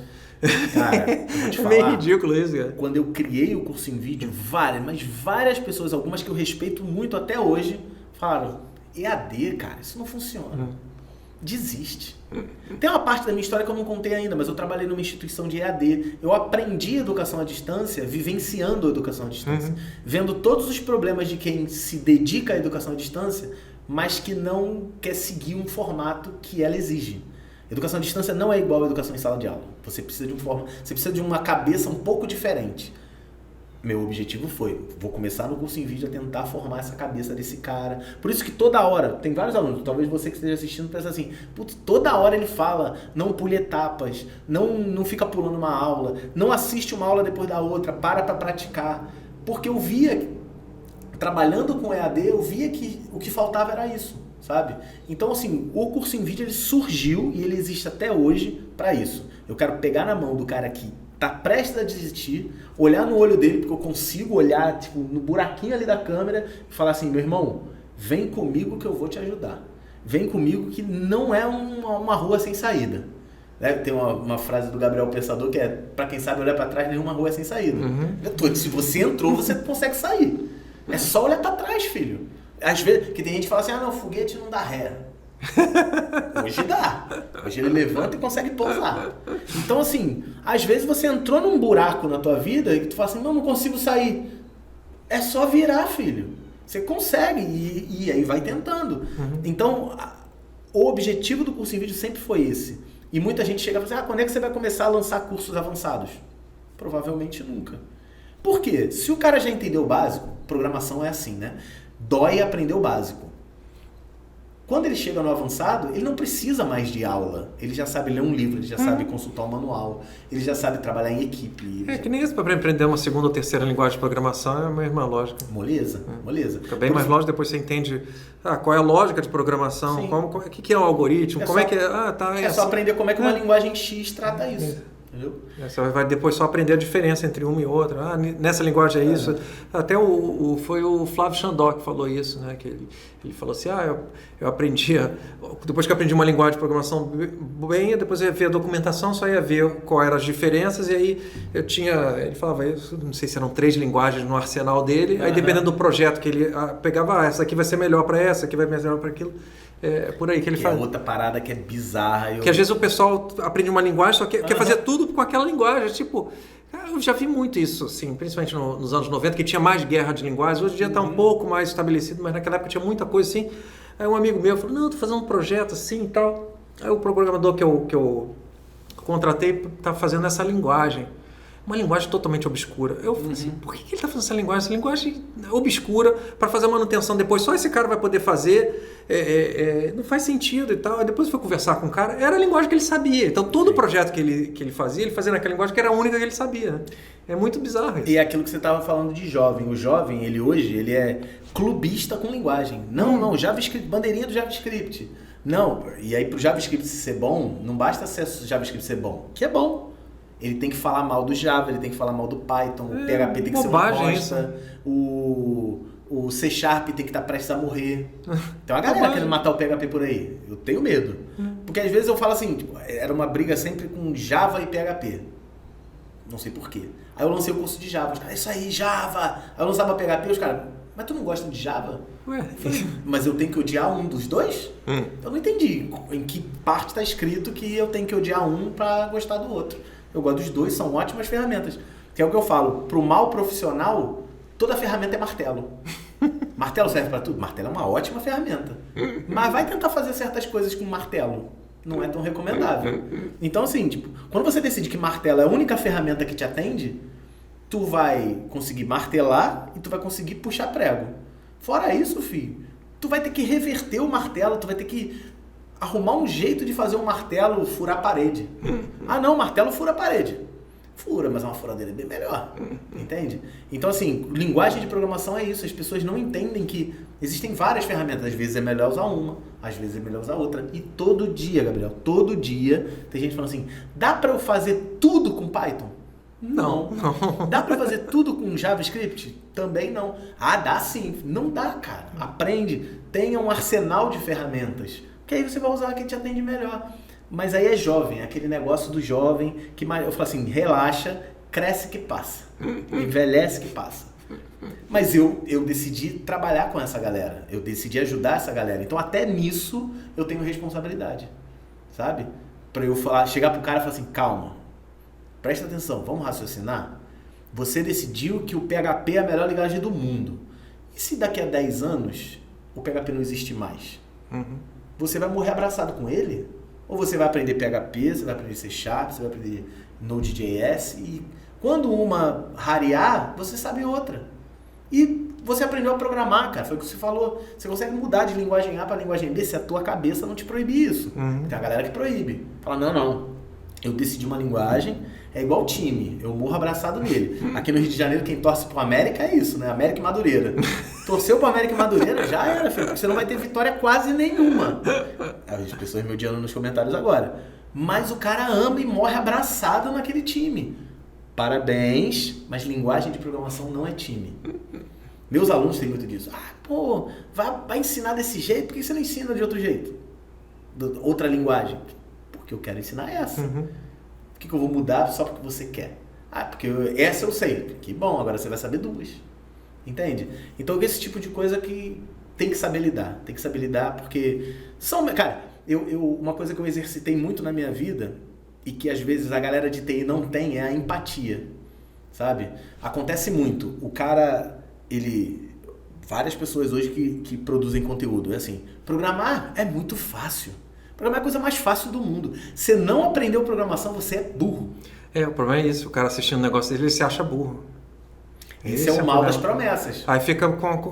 Speaker 2: Cara, eu vou te falar,
Speaker 1: é meio ridículo isso, cara.
Speaker 2: Quando eu criei o curso em vídeo, várias pessoas, algumas que eu respeito muito até hoje, falaram, EAD, cara, isso não funciona. Desiste. Tem uma parte da minha história que eu não contei ainda, mas eu trabalhei numa instituição de EAD. Eu aprendi educação à distância, vivenciando a educação à distância. Vendo todos os problemas de quem se dedica à educação à distância, mas que não quer seguir um formato que ela exige. Educação à distância não é igual à educação em sala de aula. Você precisa de uma cabeça um pouco diferente. Meu objetivo foi, vou começar no curso em vídeo a tentar formar essa cabeça desse cara. Por isso que toda hora, tem vários alunos, talvez você que esteja assistindo pensa assim, putz, toda hora ele fala, não pule etapas, não fica pulando uma aula, não assiste uma aula depois da outra, para praticar. Porque eu via, trabalhando com EAD, eu via que o que faltava era isso, sabe? Então assim, o curso em vídeo ele surgiu e ele existe até hoje para isso. Eu quero pegar na mão do cara que tá prestes a desistir, olhar no olho dele, porque eu consigo olhar tipo, no buraquinho ali da câmera e falar assim, meu irmão, vem comigo que eu vou te ajudar. Vem comigo que não é uma rua sem saída. Né? Tem uma frase do Gabriel Pensador que é, pra quem sabe olhar pra trás, nenhuma rua é sem saída. Se você entrou, você consegue sair. É só olhar pra trás, filho. Às vezes, que tem gente que fala assim, ah não, foguete não dá ré. Hoje dá. Hoje ele levanta e consegue pousar. Então assim, às vezes você entrou num buraco na tua vida e tu fala assim, não consigo sair. É só virar, filho. Você consegue e aí vai tentando. Então, o objetivo do curso em vídeo sempre foi esse. E muita gente chega e fala assim, quando é que você vai começar a lançar cursos avançados? Provavelmente nunca. Por quê? Se o cara já entendeu o básico, programação é assim, né? Dói aprender o básico. Quando ele chega no avançado, ele não precisa mais de aula. Ele já sabe ler um livro, ele já sabe consultar um manual, ele já sabe trabalhar em equipe.
Speaker 1: Que nem isso, para aprender uma segunda ou terceira linguagem de programação é a mesma lógica.
Speaker 2: Moleza.
Speaker 1: Fica bem mais lógico, depois você entende qual é a lógica de programação, o que é um algoritmo, como é que é...
Speaker 2: É só aprender como é que uma linguagem X trata isso. entendeu?
Speaker 1: Você vai depois só aprender a diferença entre uma e outra. Nessa linguagem é isso. Até foi o Flávio Chandó que falou isso, né? Que ele falou assim, eu aprendia... Depois que eu aprendi uma linguagem de programação bem, depois eu ia ver a documentação, só ia ver quais eram as diferenças, e aí ele falava, não sei se eram 3 linguages no arsenal dele, aí dependendo do projeto que ele pegava, essa aqui vai ser melhor para essa aqui vai ser melhor para aquilo. É por aí que ele faz.
Speaker 2: É outra parada que é bizarra.
Speaker 1: Que às vezes o pessoal aprende uma linguagem, só que quer fazer tudo com aquela linguagem. Tipo, eu já vi muito isso, assim, principalmente nos anos 90, que tinha mais guerra de linguagens. Hoje em dia está um pouco mais estabelecido, mas naquela época tinha muita coisa assim. Aí um amigo meu falou, não, estou fazendo um projeto assim e tal. Aí o programador que eu contratei está fazendo essa linguagem. Uma linguagem totalmente obscura. Eu falei assim, por que ele está fazendo essa linguagem? Essa linguagem obscura para fazer a manutenção depois. Só esse cara vai poder fazer. Não faz sentido e tal. Aí depois eu fui conversar com o cara. Era a linguagem que ele sabia. Então todo o projeto que ele fazia naquela linguagem que era a única que ele sabia. Né? É muito bizarro isso.
Speaker 2: E é aquilo que você estava falando de jovem. O jovem, ele é clubista com linguagem. Não, JavaScript, bandeirinha do JavaScript. Não, e aí pro JavaScript ser bom, não basta ser JavaScript ser bom, que é bom. Ele tem que falar mal do Java, ele tem que falar mal do Python, o PHP tem que ser uma bosta, o C Sharp tem que estar prestes a morrer. Tem uma galera querendo matar o PHP por aí. Eu tenho medo. Porque às vezes eu falo assim, tipo, era uma briga sempre com Java e PHP. Não sei porquê. Aí eu lancei o curso de Java. Os caras, isso aí, Java! Aí eu lançava PHP, os caras, mas tu não gosta de Java?
Speaker 1: Ué.
Speaker 2: Falei, mas eu tenho que odiar um dos dois? Eu não entendi em que parte está escrito que eu tenho que odiar um para gostar do outro. Eu gosto dos dois, são ótimas ferramentas. Que é o que eu falo, pro mal profissional, toda ferramenta é martelo. Martelo serve para tudo? Martelo é uma ótima ferramenta. Mas vai tentar fazer certas coisas com martelo. Não é tão recomendável. Então, assim, tipo, quando você decide que martelo é a única ferramenta que te atende, tu vai conseguir martelar e tu vai conseguir puxar prego. Fora isso, filho, tu vai ter que reverter o martelo, tu vai ter que arrumar um jeito de fazer um martelo furar a parede. Ah não, o martelo fura a parede. Fura, mas é uma furadeira bem melhor. Entende? Então assim, linguagem de programação é isso. As pessoas não entendem que existem várias ferramentas. Às vezes é melhor usar uma, às vezes é melhor usar outra. E todo dia, Gabriel, todo dia tem gente falando assim, dá pra eu fazer tudo com Python? Não. Dá pra fazer tudo com JavaScript? Também não. Ah, dá sim. Não dá, cara. Aprende. Tenha um arsenal de ferramentas. Que aí você vai usar quem te atende melhor. Mas aí é jovem, aquele negócio do jovem que eu falo assim, relaxa, cresce que passa, envelhece que passa. Mas eu decidi trabalhar com essa galera, eu decidi ajudar essa galera. Então até nisso eu tenho responsabilidade, sabe? Pra eu chegar pro cara e falar assim, calma, presta atenção, vamos raciocinar. Você decidiu que o PHP é a melhor linguagem do mundo. E se daqui a 10 anos o PHP não existe mais? Você vai morrer abraçado com ele? Ou você vai aprender PHP, você vai aprender C Sharp, você vai aprender Node.js e quando uma rarear, você sabe outra. E você aprendeu a programar, cara, foi o que você falou. Você consegue mudar de linguagem A para linguagem B se a tua cabeça não te proibir isso. Tem a galera que proíbe. Fala, não, eu decidi uma linguagem, é igual time, eu morro abraçado nele. Aqui no Rio de Janeiro, quem torce pro América é isso, né? América e Madureira. Torceu pro América e Madureira, já era, filho, porque você não vai ter vitória quase nenhuma. As pessoas me odiando nos comentários agora. Mas o cara ama e morre abraçado naquele time. Parabéns, mas linguagem de programação não é time. Meus alunos têm muito disso. Vai ensinar desse jeito, por que você não ensina de outro jeito? Outra linguagem? Porque eu quero ensinar essa. Por que eu vou mudar só porque você quer? Porque essa eu sei. Que bom, agora você vai saber duas. Entende? Então esse tipo de coisa que tem que saber lidar. Tem que saber lidar porque cara, uma coisa que eu exercitei muito na minha vida e que às vezes a galera de TI não tem é a empatia. Sabe? Acontece muito. O cara, várias pessoas hoje que produzem conteúdo, é assim, programar é muito fácil. Programar é a coisa mais fácil do mundo. Você não aprendeu programação, você é burro.
Speaker 1: O problema é isso. O cara assistindo um negócio dele, ele se acha burro.
Speaker 2: Esse é o mal das promessas.
Speaker 1: Aí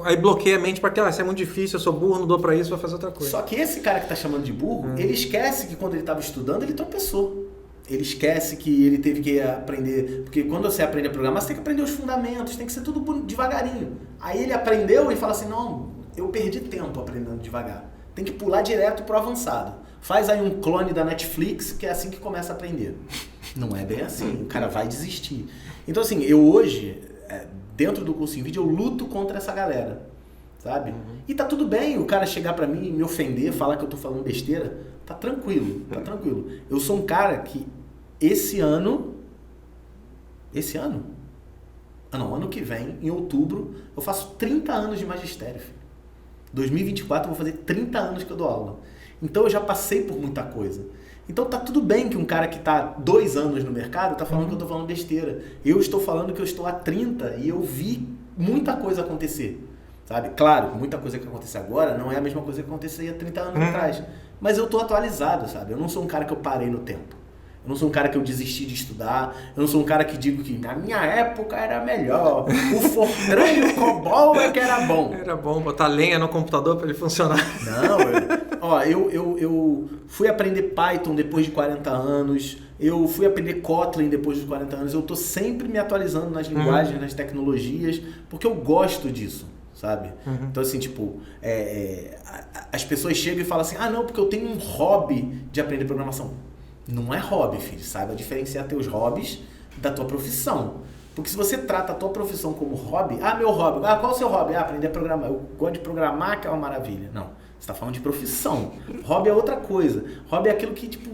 Speaker 1: aí bloqueia a mente para que isso é muito difícil, eu sou burro, não dou para isso, vou fazer outra coisa.
Speaker 2: Só que esse cara que tá chamando de burro, ele esquece que quando ele estava estudando, ele tropeçou. Ele esquece que ele teve que aprender... Porque quando você aprende a programar, você tem que aprender os fundamentos, tem que ser tudo devagarinho. Aí ele aprendeu e fala assim, não, eu perdi tempo aprendendo devagar. Tem que pular direto pro avançado. Faz aí um clone da Netflix, que é assim que começa a aprender. Não é bem assim, o cara vai desistir. Então assim, eu hoje, dentro do curso em vídeo, eu luto contra essa galera, sabe? E tá tudo bem o cara chegar pra mim e me ofender, falar que eu tô falando besteira, tá tranquilo, tá tranquilo. Eu sou um cara que ano que vem, em outubro, eu faço 30 anos de magistério, filho. 2024 eu vou fazer 30 anos que eu dou aula. Então eu já passei por muita coisa. Então tá tudo bem que um cara que tá 2 anos no mercado tá falando que eu tô falando besteira. Eu estou falando que eu estou há 30 e eu vi muita coisa acontecer, sabe? Claro, muita coisa que acontece agora não é a mesma coisa que acontecia há 30 anos atrás. Mas eu tô atualizado, sabe? Eu não sou um cara que eu parei no tempo. Eu não sou um cara que eu desisti de estudar. Eu não sou um cara que digo que na minha época era melhor. O Fortran e o COBOL é que era bom.
Speaker 1: Era bom botar lenha no computador para ele funcionar.
Speaker 2: Não, eu fui aprender Python depois de 40 anos. Eu fui aprender Kotlin depois de 40 anos. Eu tô sempre me atualizando nas linguagens, nas tecnologias, porque eu gosto disso, sabe? Então assim, tipo, as pessoas chegam e falam assim, não, porque eu tenho um hobby de aprender programação. Não é hobby, filho. Saiba diferenciar teus hobbies da tua profissão. Porque se você trata a tua profissão como hobby... meu hobby. Qual é o seu hobby? Aprender a programar. Eu gosto de programar, que é uma maravilha. Não. Você está falando de profissão. Hobby é outra coisa. Hobby é aquilo que, tipo,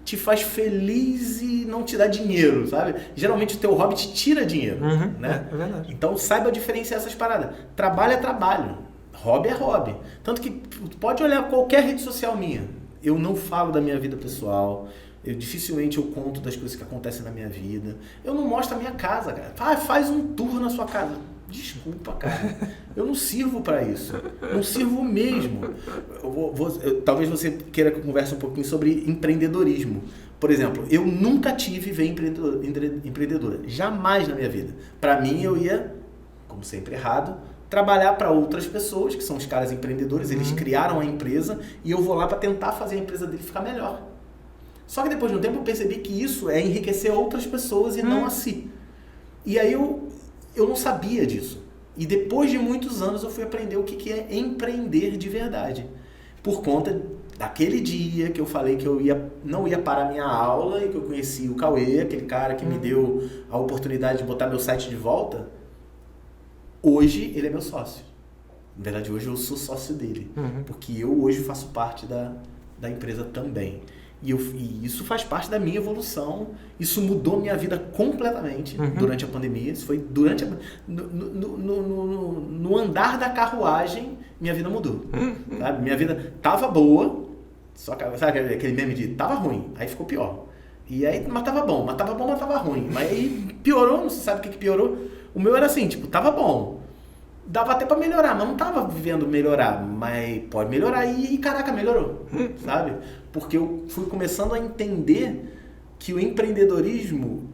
Speaker 2: te faz feliz e não te dá dinheiro, sabe? Geralmente o teu hobby te tira dinheiro, né?
Speaker 1: É verdade.
Speaker 2: Então saiba diferenciar essas paradas. Trabalho é trabalho. Hobby é hobby. Tanto que pode olhar qualquer rede social minha. Eu não falo da minha vida pessoal. Dificilmente eu conto das coisas que acontecem na minha vida. Eu não mostro a minha casa, cara. Faz um tour na sua casa. Desculpa, cara. Eu não sirvo para isso. Não sirvo mesmo. Talvez você queira que eu converse um pouquinho sobre empreendedorismo. Por exemplo, eu nunca tive veia empreendedora. Jamais na minha vida. Para mim, eu ia, como sempre errado, trabalhar para outras pessoas, que são os caras empreendedores. Eles criaram a empresa e eu vou lá para tentar fazer a empresa dele ficar melhor. Só que depois de um tempo eu percebi que isso é enriquecer outras pessoas e não a si. E aí eu não sabia disso. E depois de muitos anos eu fui aprender o que é empreender de verdade. Por conta daquele dia que eu falei que eu não ia parar minha aula e que eu conheci o Cauê, aquele cara que me deu a oportunidade de botar meu site de volta. Hoje ele é meu sócio. Na verdade, hoje eu sou sócio dele. Porque eu hoje faço parte da empresa também. E isso faz parte da minha evolução. Isso mudou minha vida completamente durante a pandemia. Isso foi durante no andar da carruagem, minha vida mudou. Sabe? Minha vida tava boa, só que sabe aquele meme de tava ruim, aí ficou pior. E aí, mas tava bom, mas tava ruim. Mas aí piorou, não se sabe o que piorou. O meu era assim, tipo, tava bom. Dava até pra melhorar, mas não tava vivendo melhorar, mas pode melhorar e caraca, melhorou, sabe? Porque eu fui começando a entender que o empreendedorismo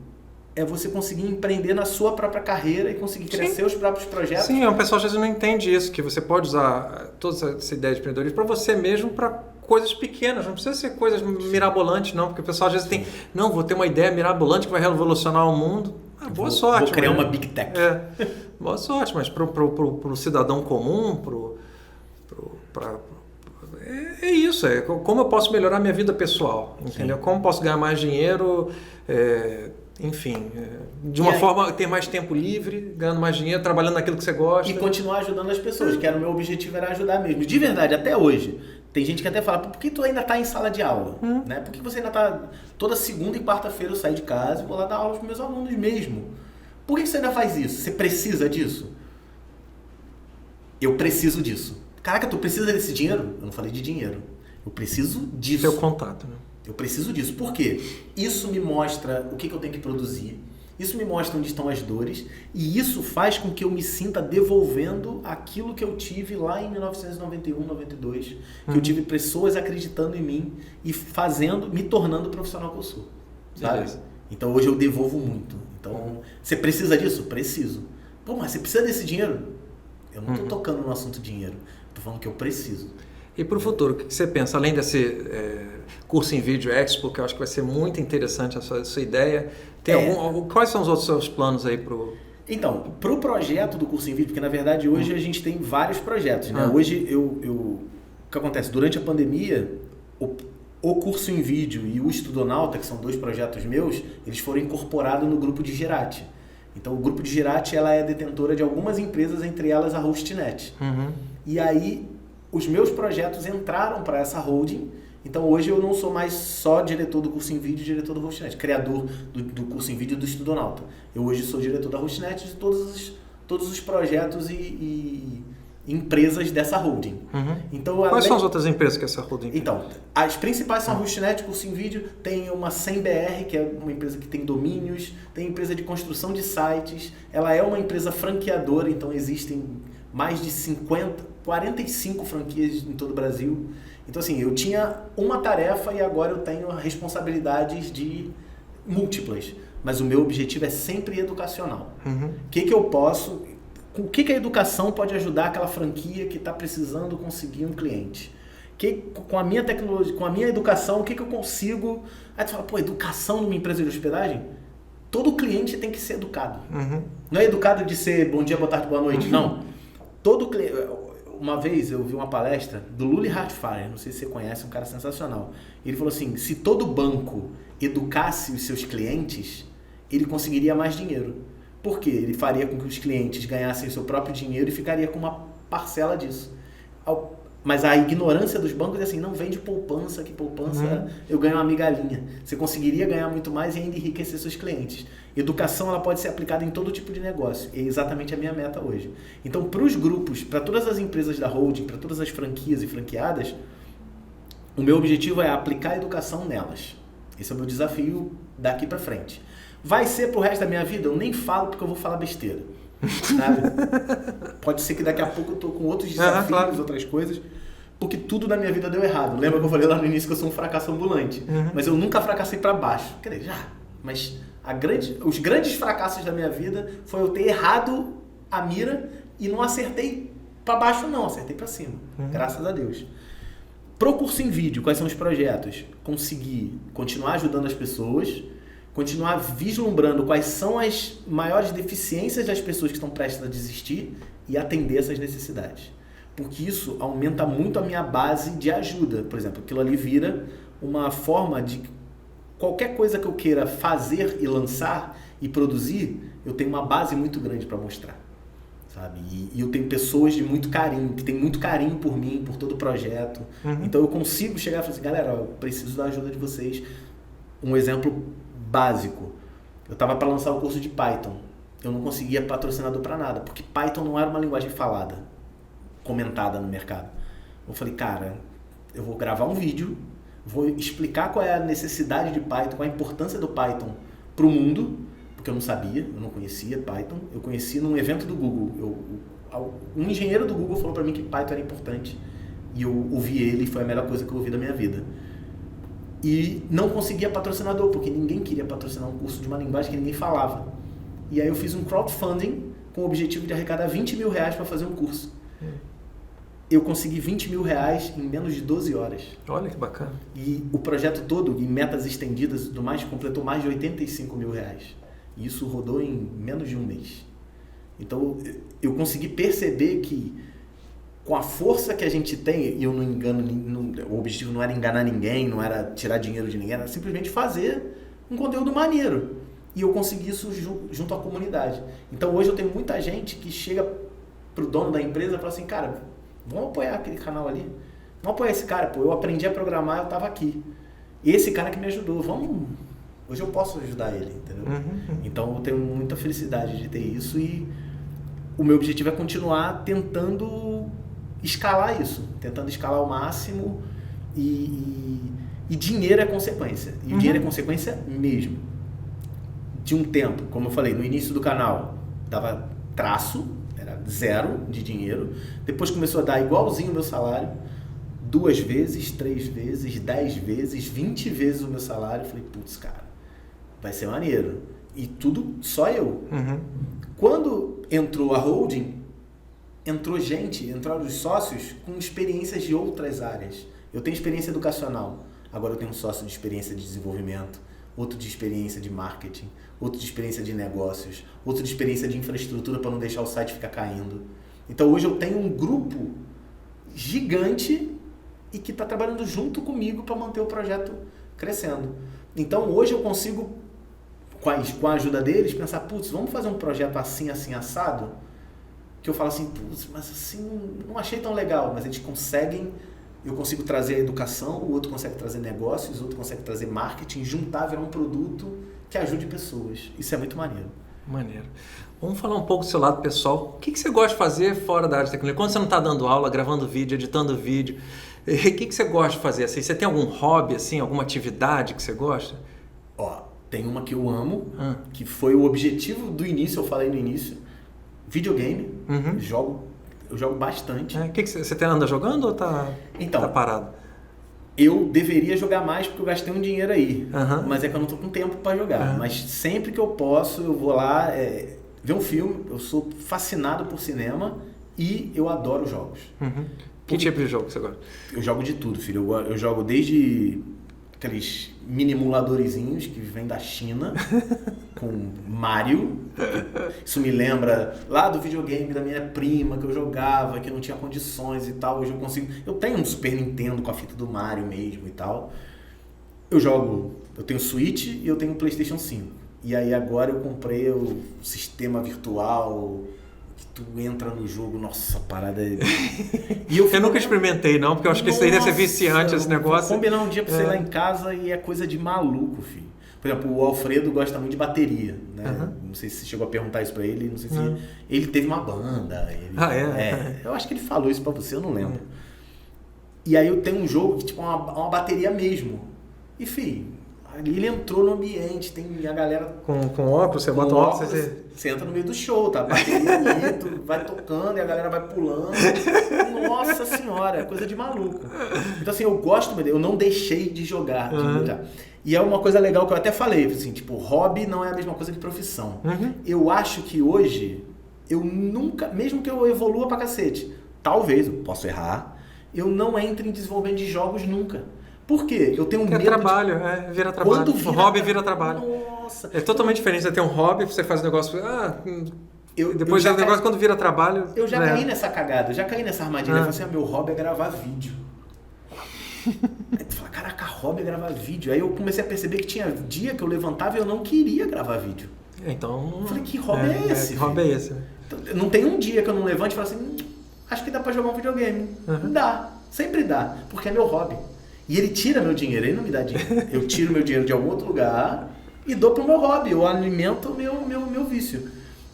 Speaker 2: é você conseguir empreender na sua própria carreira e conseguir criar seus próprios projetos.
Speaker 1: Sim, o pessoal às vezes não entende isso, que você pode usar toda essa ideia de empreendedorismo para você mesmo, para coisas pequenas, não precisa ser coisas mirabolantes não, porque o pessoal às vezes tem, não, vou ter uma ideia mirabolante que vai revolucionar o mundo. Boa sorte.
Speaker 2: Vou criar uma Big Tech.
Speaker 1: Boa sorte, mas pro cidadão comum, é isso, como eu posso melhorar minha vida pessoal, entendeu? Como eu posso ganhar mais dinheiro, enfim, de uma forma, ter mais tempo livre, ganhando mais dinheiro, trabalhando naquilo que você gosta.
Speaker 2: E continuar ajudando as pessoas, que era o meu objetivo, era ajudar mesmo. De verdade, até hoje. Tem gente que até fala, por que tu ainda está em sala de aula? Né? Por que você ainda está... Toda segunda e quarta-feira eu saio de casa e vou lá dar aula para os meus alunos mesmo. Por que você ainda faz isso? Você precisa disso? Eu preciso disso. Caraca, tu precisa desse dinheiro? Eu não falei de dinheiro. Eu preciso disso.
Speaker 1: Seu contato, né?
Speaker 2: Eu preciso disso. Por quê? Isso me mostra o que eu tenho que produzir. Isso me mostra onde estão as dores. E isso faz com que eu me sinta devolvendo aquilo que eu tive lá em 1991, 92. Que eu tive pessoas acreditando em mim e me tornando o profissional que eu sou. Sabe? Então hoje eu devolvo muito. Então, você precisa disso? Preciso. Pô, mas você precisa desse dinheiro? Eu não estou tocando no assunto dinheiro. Estou falando que eu preciso.
Speaker 1: E para o futuro, o que você pensa? Além desse curso em vídeo Expo, que eu acho que vai ser muito interessante a sua ideia, quais são os outros seus planos aí para o...
Speaker 2: Então, para o projeto do curso em vídeo, porque na verdade hoje a gente tem vários projetos, né? Hoje o que acontece? Durante a pandemia, o Curso em Vídeo e o Estudonauta, que são 2 projetos meus, eles foram incorporados no grupo de Girati. Então, o grupo de Girati, ela é detentora de algumas empresas, entre elas a Hostnet. E aí, os meus projetos entraram para essa holding. Então, hoje eu não sou mais só diretor do Curso em Vídeo e diretor do Hostnet, criador do Curso em Vídeo e do Estudonauta. Eu hoje sou diretor da Hostnet de todos os projetos e empresas dessa holding. Então,
Speaker 1: quais são as outras empresas que essa holding tem?
Speaker 2: Então, as principais são a Hostnet, Curso em Vídeo, tem uma 100BR, que é uma empresa que tem domínios, tem empresa de construção de sites, ela é uma empresa franqueadora, então existem mais de 45 franquias em todo o Brasil. Então, assim, eu tinha uma tarefa e agora eu tenho responsabilidades de múltiplas, mas o meu objetivo é sempre educacional. O que a educação pode ajudar aquela franquia que está precisando conseguir um cliente? Com a minha tecnologia, com a minha educação, o que eu consigo... Aí tu fala, pô, educação numa empresa de hospedagem? Todo cliente tem que ser educado. Não é educado de ser bom dia, boa tarde, boa noite, não. Todo cliente... Uma vez eu vi uma palestra do Luli Hartfire, não sei se você conhece, um cara sensacional. Ele falou assim, se todo banco educasse os seus clientes, ele conseguiria mais dinheiro. Por quê? Ele faria com que os clientes ganhassem seu próprio dinheiro e ficaria com uma parcela disso. Mas a ignorância dos bancos é assim, não vende poupança, que poupança eu ganho uma migalhinha. Você conseguiria ganhar muito mais e ainda enriquecer seus clientes. Educação ela pode ser aplicada em todo tipo de negócio. É exatamente a minha meta hoje. Então, para os grupos, para todas as empresas da holding, para todas as franquias e franqueadas, o meu objetivo é aplicar a educação nelas. Esse é o meu desafio daqui para frente. Vai ser pro resto da minha vida? Eu nem falo porque eu vou falar besteira. Sabe? Pode ser que daqui a pouco eu tô com outros desafios, outras coisas, porque tudo na minha vida deu errado. Lembra que eu falei lá no início que eu sou um fracasso ambulante? Mas eu nunca fracassei para baixo. Quer dizer, mas os grandes fracassos da minha vida foi eu ter errado a mira e não acertei para baixo não, acertei para cima. Graças a Deus. Pro Curso em Vídeo, quais são os projetos? Conseguir continuar ajudando as pessoas, continuar vislumbrando quais são as maiores deficiências das pessoas que estão prestes a desistir e atender essas necessidades. Porque isso aumenta muito a minha base de ajuda. Por exemplo, aquilo ali vira uma forma de qualquer coisa que eu queira fazer e lançar e produzir, eu tenho uma base muito grande para mostrar. Sabe? E eu tenho pessoas de muito carinho, que têm muito carinho por mim, por todo o projeto. Então eu consigo chegar e falar assim, galera, eu preciso da ajuda de vocês. Um exemplo básico. Eu estava para lançar o curso de Python. Eu não conseguia patrocinador para nada, porque Python não era uma linguagem falada, comentada no mercado. Eu falei, cara, eu vou gravar um vídeo, vou explicar qual é a necessidade de Python, qual a importância do Python para o mundo, porque eu não sabia, eu não conhecia Python. Eu conheci num evento do Google. Um engenheiro do Google falou para mim que Python era importante e eu ouvi ele e foi a melhor coisa que eu ouvi da minha vida. E não conseguia patrocinador, porque ninguém queria patrocinar um curso de uma linguagem que ninguém falava. E aí eu fiz um crowdfunding com o objetivo de arrecadar 20 mil reais para fazer um curso. Eu consegui 20 mil reais em menos de 12 horas.
Speaker 1: Olha que bacana.
Speaker 2: E o projeto todo, em metas estendidas e tudo mais, completou mais de 85 mil reais. E isso rodou em menos de um mês. Então eu consegui perceber que com a força que a gente tem, e eu não engano, o objetivo não era enganar ninguém, não era tirar dinheiro de ninguém, era simplesmente fazer um conteúdo maneiro. E eu consegui isso junto à comunidade. Então hoje eu tenho muita gente que chega pro dono da empresa e fala assim, cara, vamos apoiar aquele canal ali. Vamos apoiar esse cara, pô, eu aprendi a programar, eu tava aqui. E esse cara que me ajudou, hoje eu posso ajudar ele, entendeu? Então eu tenho muita felicidade de ter isso e o meu objetivo é continuar tentando escalar isso, tentando escalar ao máximo e dinheiro é consequência. E o dinheiro é consequência mesmo. De um tempo, como eu falei, no início do canal, dava traço, era 0 de dinheiro. Depois começou a dar igualzinho o meu salário, 2 vezes, 3 vezes, 10 vezes, 20 vezes o meu salário. Eu falei, putz, cara, vai ser maneiro. E tudo só eu. Quando entrou a holding, entraram os sócios com experiências de outras áreas. Eu tenho experiência educacional, agora eu tenho um sócio de experiência de desenvolvimento, outro de experiência de marketing, outro de experiência de negócios, outro de experiência de infraestrutura para não deixar o site ficar caindo. Então hoje eu tenho um grupo gigante e que está trabalhando junto comigo para manter o projeto crescendo. Então hoje eu consigo, com a ajuda deles, pensar, putz, vamos fazer um projeto assim, assim, assado, que eu falo assim, putz, mas assim, não achei tão legal, mas eles conseguem, eu consigo trazer a educação, o outro consegue trazer negócios, o outro consegue trazer marketing, juntar, virar um produto que ajude pessoas. Isso é muito maneiro.
Speaker 1: Maneiro. Vamos falar um pouco do seu lado pessoal. O que você gosta de fazer fora da área de tecnologia? Quando você não está dando aula, gravando vídeo, editando vídeo, o que você gosta de fazer? Assim, você tem algum hobby, assim, alguma atividade que você gosta?
Speaker 2: Ó, tem uma que eu amo, que foi o objetivo do início, eu falei no início, videogame. Eu jogo bastante.
Speaker 1: Que você anda jogando ou tá parado?
Speaker 2: Eu deveria jogar mais porque eu gastei um dinheiro aí, mas é que eu não tô com tempo para jogar. Mas sempre que eu posso, eu vou lá ver um filme. Eu sou fascinado por cinema e eu adoro jogos.
Speaker 1: Que tipo de jogo você gosta?
Speaker 2: Eu jogo de tudo, filho. Eu jogo desde aqueles mini emuladorzinhos que vêm da China, com Mario. Isso me lembra lá do videogame da minha prima, que eu jogava, que não tinha condições e tal. Hoje eu consigo... Eu tenho um Super Nintendo com a fita do Mario mesmo e tal. Eu tenho Switch e eu tenho PlayStation 5. E aí agora eu comprei o sistema virtual... Tu entra no jogo, nossa, a parada é...
Speaker 1: eu nunca experimentei, não, porque eu acho que isso aí deve ser viciante, esse negócio.
Speaker 2: Vou combinar um dia pra você ir lá em casa e é coisa de maluco, filho. Por exemplo, o Alfredo gosta muito de bateria, né? Não sei se você chegou a perguntar isso pra ele, não sei se... Ele teve uma banda. Eu acho que ele falou isso pra você, eu não lembro. E aí eu tenho um jogo que tipo uma bateria mesmo. E, filho... Ali ele entrou no ambiente, tem a galera...
Speaker 1: Com óculos, você bota óculos...
Speaker 2: Você entra no meio do show, tá? Bateria ali, tu vai tocando e a galera vai pulando. Nossa senhora, é coisa de maluco. Então assim, eu gosto, eu não deixei de jogar. E é uma coisa legal que eu até falei, assim, tipo, hobby não é a mesma coisa que profissão. Eu acho que hoje, eu nunca, mesmo que eu evolua pra cacete, talvez, eu posso errar, eu não entre em desenvolvimento de jogos nunca. Por quê? Eu tenho medo
Speaker 1: trabalho, vira trabalho.
Speaker 2: O
Speaker 1: hobby vira trabalho.
Speaker 2: Nossa.
Speaker 1: É totalmente diferente. Você tem um hobby, você faz um negócio... depois do negócio, quando vira trabalho...
Speaker 2: Eu já caí nessa cagada, eu já caí nessa armadilha. Eu falei assim, meu hobby é gravar vídeo. Aí tu fala, caraca, hobby é gravar vídeo. Aí eu comecei a perceber que tinha dia que eu levantava e eu não queria gravar vídeo.
Speaker 1: Então...
Speaker 2: Eu falei, que hobby é esse?
Speaker 1: Que hobby é esse?
Speaker 2: Então, não tem um dia que eu não levante e falo assim, acho que dá pra jogar um videogame. Dá, sempre dá, porque é meu hobby. E ele tira meu dinheiro, ele não me dá dinheiro. Eu tiro meu dinheiro de algum outro lugar e dou pro meu hobby, eu alimento o meu vício.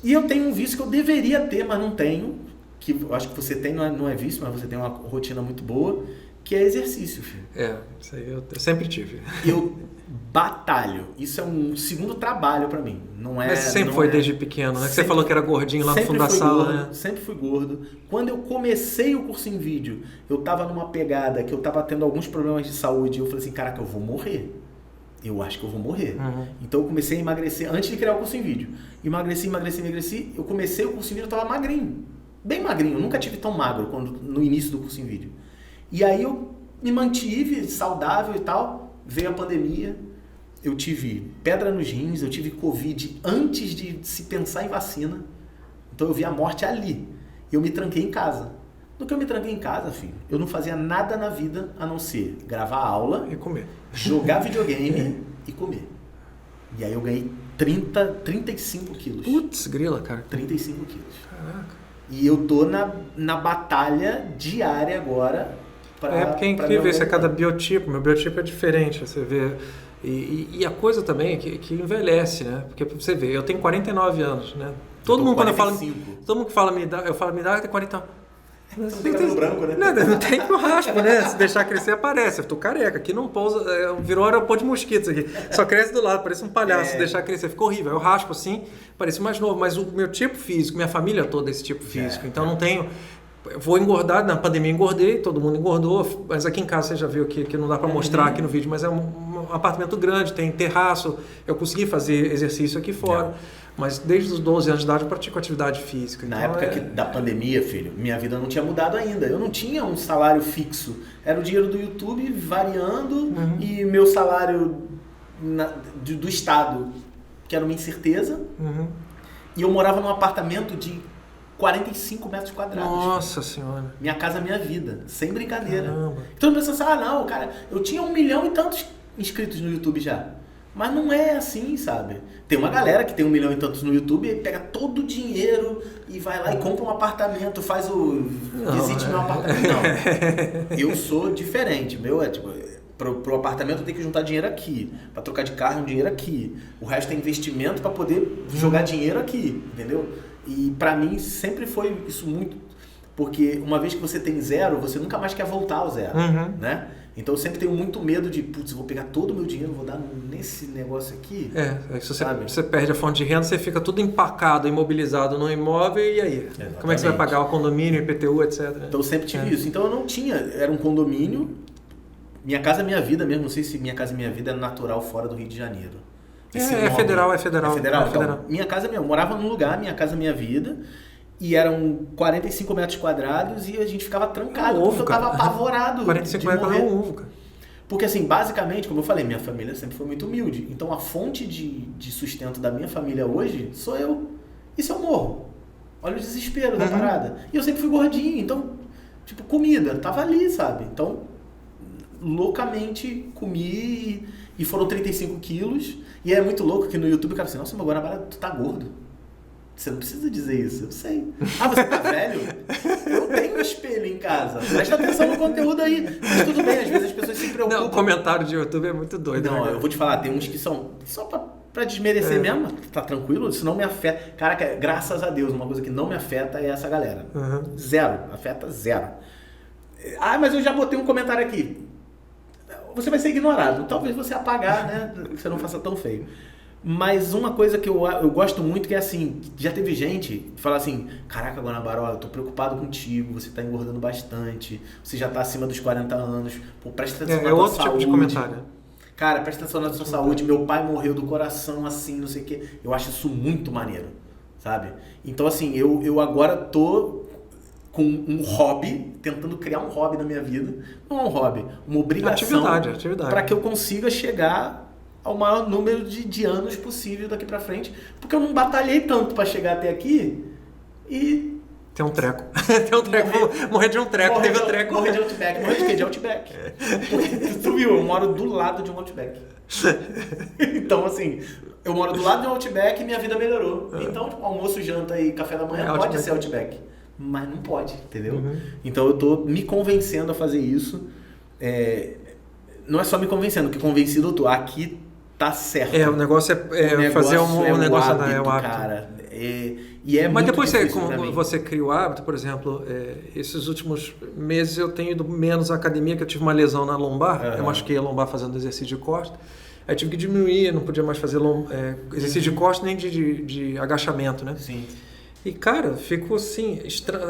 Speaker 2: E eu tenho um vício que eu deveria ter, mas não tenho, que eu acho que você tem, não é vício, mas você tem uma rotina muito boa, que é exercício, filho.
Speaker 1: Isso aí eu sempre tive.
Speaker 2: Eu batalho, isso é um segundo trabalho pra mim.
Speaker 1: Mas você sempre foi desde pequeno, né? Você falou que era gordinho lá no fundo da sala, né?
Speaker 2: Sempre fui gordo. Quando eu comecei o curso em vídeo, eu tava numa pegada que eu tava tendo alguns problemas de saúde e eu falei assim, caraca, eu vou morrer. Eu acho que eu vou morrer. Então eu comecei a emagrecer antes de criar o curso em vídeo. Emagreci. Eu comecei o curso em vídeo, eu tava magrinho. Bem magrinho, eu nunca tive tão magro no início do curso em vídeo. E aí eu me mantive saudável e tal, veio a pandemia. Eu tive pedra nos rins, eu tive Covid antes de se pensar em vacina. Então eu vi a morte ali. Eu me tranquei em casa. No que eu me tranquei em casa, filho, eu não fazia nada na vida a não ser gravar aula,
Speaker 1: e comer,
Speaker 2: jogar videogame e comer. E aí eu ganhei 35 quilos.
Speaker 1: Putz, grila, cara.
Speaker 2: 35 quilos.
Speaker 1: Caraca.
Speaker 2: E eu tô na batalha diária agora.
Speaker 1: Porque é incrível isso, é cada biotipo. Meu biotipo é diferente, você vê. E a coisa também é que envelhece, né? Porque você vê, eu tenho 49 anos, né? Todo mundo quando eu falo, todo mundo que fala minha idade, eu falo minha idade tem 40.
Speaker 2: Não tem cabelo branco, né?
Speaker 1: Não tem que eu raspo, né? Se deixar crescer aparece. Eu tô careca, aqui não pousa, virou aeroporto de mosquitos aqui. Só cresce do lado, parece um palhaço. Se deixar crescer, fica horrível. Eu raspo assim, parece mais novo, mas o meu tipo físico, minha família toda é esse tipo físico. Então não tenho. Eu vou engordar, na pandemia engordei, todo mundo engordou, mas aqui em casa você já viu que não dá para mostrar aqui no vídeo, mas é um apartamento grande, tem terraço, eu consegui fazer exercício aqui fora, mas desde os 12 anos de idade eu pratico atividade física.
Speaker 2: Na época da pandemia, filho, minha vida não tinha mudado ainda, eu não tinha um salário fixo, era o dinheiro do YouTube variando e meu salário do Estado, que era uma incerteza, e eu morava num apartamento de 45 metros quadrados.
Speaker 1: Nossa senhora.
Speaker 2: Minha casa, minha vida. Sem brincadeira.
Speaker 1: Caramba.
Speaker 2: Então pensa assim, não, cara, eu tinha 1 milhão e tantos inscritos no YouTube já. Mas não é assim, sabe? Tem uma galera que tem 1 milhão e tantos no YouTube e pega todo o dinheiro e vai lá e compra um apartamento, faz o... visite meu apartamento. Não. Eu sou diferente. Meu é tipo... Pro apartamento eu tenho que juntar dinheiro aqui. Pra trocar de carro, um dinheiro aqui. O resto é investimento pra poder jogar dinheiro aqui. Entendeu? E pra mim sempre foi isso muito... Porque uma vez que você tem zero, você nunca mais quer voltar ao zero. Né? Então eu sempre tenho muito medo de, putz, vou pegar todo o meu dinheiro, vou dar nesse negócio aqui.
Speaker 1: Se você perde a fonte de renda, você fica tudo empacado, imobilizado no imóvel, e aí? Exatamente. Como é que você vai pagar o condomínio, IPTU, etc.
Speaker 2: Então eu sempre tive isso. Então eu não tinha, era um condomínio, Minha Casa Minha Vida mesmo, não sei se Minha Casa Minha Vida é natural fora do Rio de Janeiro.
Speaker 1: É federal.
Speaker 2: É federal? Então, Minha Casa Minha, eu morava num lugar, Minha Casa Minha Vida, e eram 45 metros quadrados e a gente ficava trancado, porque eu tava apavorado
Speaker 1: 45 metros é um ovo, cara.
Speaker 2: Porque assim, basicamente, como eu falei, minha família sempre foi muito humilde. Então a fonte de sustento da minha família hoje sou eu. E se eu morro? Olha o desespero da parada. E eu sempre fui gordinho, então, tipo, comida, tava ali, sabe? Então, loucamente comi e foram 35 quilos. E é muito louco que no YouTube o cara assim, nossa, meu Guanabara, tu tá gordo. Você não precisa dizer isso, eu sei. Ah, você tá velho? Eu tenho um espelho em casa. Presta atenção no conteúdo aí. Mas tudo bem, às vezes as pessoas se preocupam.
Speaker 1: Não, o comentário de YouTube é muito doido.
Speaker 2: Não,
Speaker 1: né?
Speaker 2: eu vou te falar, tem uns que são só pra desmerecer mesmo. Tá tranquilo? Isso não me afeta. Caraca, graças a Deus, uma coisa que não me afeta é essa galera. Zero. Afeta zero. Ah, mas eu já botei um comentário aqui. Você vai ser ignorado. Talvez você apagar, né? Você não faça tão feio. Mas uma coisa que eu gosto muito que é assim, já teve gente que fala assim, caraca, Guanabara, eu tô preocupado contigo, você tá engordando bastante, você já tá acima dos 40 anos, pô, presta atenção na tua
Speaker 1: outro
Speaker 2: saúde.
Speaker 1: Tipo de comentário.
Speaker 2: Cara, presta atenção na sua saúde, meu pai morreu do coração assim, não sei o quê. Eu acho isso muito maneiro, sabe? Então assim, eu agora tô com um hobby, tentando criar um hobby na minha vida, não é um hobby, uma obrigação
Speaker 1: atividade.
Speaker 2: Para que eu consiga chegar ao maior número de anos possível daqui pra frente, porque eu não batalhei tanto pra chegar até aqui e...
Speaker 1: Tem um treco. Morrer de um treco, teve um treco.
Speaker 2: Morrer de Outback. Morrer de quê? De Outback. Porque, tu viu, eu moro do lado de um Outback. Então, assim, eu moro do lado de um Outback e minha vida melhorou. Então, tipo, almoço, janta e café da manhã pode ser Outback. Mas não pode, entendeu? Então, eu tô me convencendo a fazer isso. Não é só me convencendo, que convencido eu tô. Aqui tá certo.
Speaker 1: O negócio é fazer um negócio
Speaker 2: hábito, cara.
Speaker 1: Mas depois você cria o hábito, por exemplo, esses últimos meses eu tenho ido menos à academia, que eu tive uma lesão na lombar, eu machuquei a lombar fazendo exercício de costas, aí tive que diminuir, não podia mais fazer exercício de costas nem de agachamento, né?
Speaker 2: Sim.
Speaker 1: E, cara, fico assim,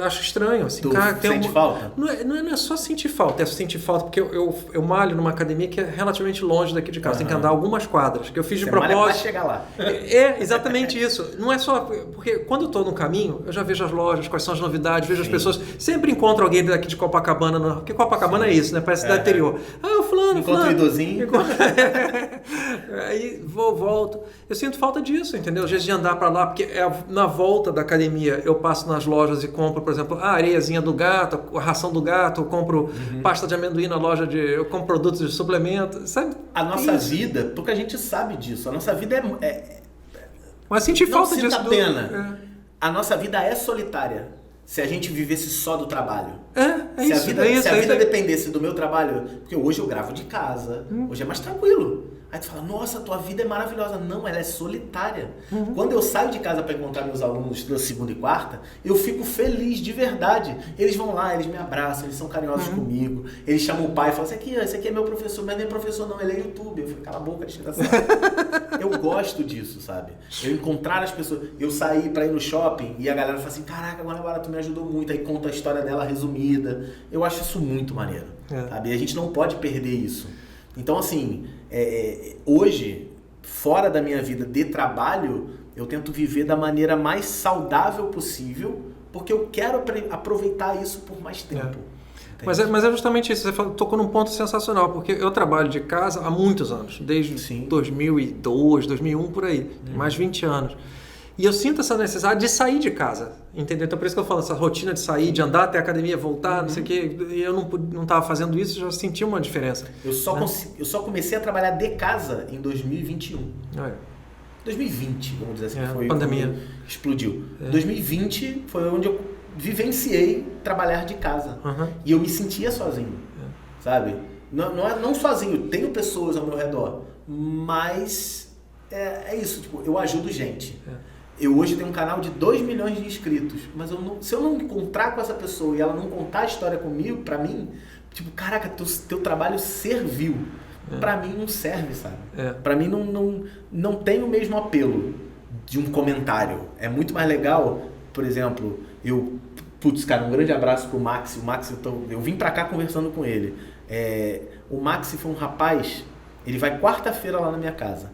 Speaker 1: acho estranho. Assim,
Speaker 2: tu
Speaker 1: cara,
Speaker 2: sente falta?
Speaker 1: Não é só sentir falta, é sentir falta, porque eu malho numa academia que é relativamente longe daqui de casa. Tem que andar algumas quadras, que eu fiz de propósito.
Speaker 2: Malha pra chegar lá.
Speaker 1: É exatamente isso. Não é só... Porque quando eu tô no caminho, eu já vejo as lojas, quais são as novidades, vejo as pessoas. Sempre encontro alguém daqui de Copacabana, porque Copacabana é isso, né? Parece cidade interior. Ah, o fulano.
Speaker 2: Encontro um idosinho.
Speaker 1: Aí volto. Eu sinto falta disso, entendeu? Às vezes de andar pra lá, porque na volta da academia eu passo nas lojas e compro, por exemplo, a areiazinha do gato, a ração do gato, eu compro pasta de amendoim na loja eu compro produtos de suplemento, sabe?
Speaker 2: A nossa vida, porque a gente sabe disso, a nossa vida
Speaker 1: Mas sentir falta
Speaker 2: não
Speaker 1: disso.
Speaker 2: Não pena. A nossa vida é solitária. Se a gente vivesse só do trabalho.
Speaker 1: Se
Speaker 2: a vida dependesse do meu trabalho, porque hoje eu gravo de casa, hoje é mais tranquilo. Aí tu fala, nossa, tua vida é maravilhosa. Não, ela é solitária. Quando eu saio de casa para encontrar meus alunos da segunda e quarta, eu fico feliz de verdade. Eles vão lá, eles me abraçam, eles são carinhosos comigo. Eles chamam o pai e falam, esse aqui é meu professor, mas não é professor não, ele é youtuber. Eu falei, cala a boca, desgraçado. Eu gosto disso, sabe? Eu encontrar as pessoas. Eu saí para ir no shopping e a galera fala assim, caraca, Guanabara, tu me ajudou muito. Aí conta a história dela resumida. Eu acho isso muito maneiro, sabe? E a gente não pode perder isso. Então, assim, hoje, fora da minha vida de trabalho, eu tento viver da maneira mais saudável possível, porque eu quero aproveitar isso por mais tempo.
Speaker 1: Mas é justamente isso, você tocou num ponto sensacional, porque eu trabalho de casa há muitos anos, desde 2002, 2001, por aí, mais 20 anos. E eu sinto essa necessidade de sair de casa, entendeu? Então por isso que eu falo, essa rotina de sair, de andar até a academia, voltar, não sei o quê. E eu não estava fazendo isso, já senti uma diferença.
Speaker 2: Eu só comecei a trabalhar de casa em 2021. 2020, vamos dizer assim, foi
Speaker 1: pandemia.
Speaker 2: Explodiu. 2020 foi onde eu vivenciei trabalhar de casa. E eu me sentia sozinho, sabe? Não sozinho, tenho pessoas ao meu redor, mas é isso, tipo, eu ajudo gente. Eu hoje tenho um canal de 2 milhões de inscritos, mas se eu não encontrar com essa pessoa e ela não contar a história comigo, pra mim, tipo, caraca, teu trabalho serviu. Pra mim não serve, sabe? Pra mim não tem o mesmo apelo de um comentário. É muito mais legal, por exemplo, cara, um grande abraço pro Maxi. O Maxi, eu vim pra cá conversando com ele. O Maxi foi um rapaz, ele vai quarta-feira lá na minha casa.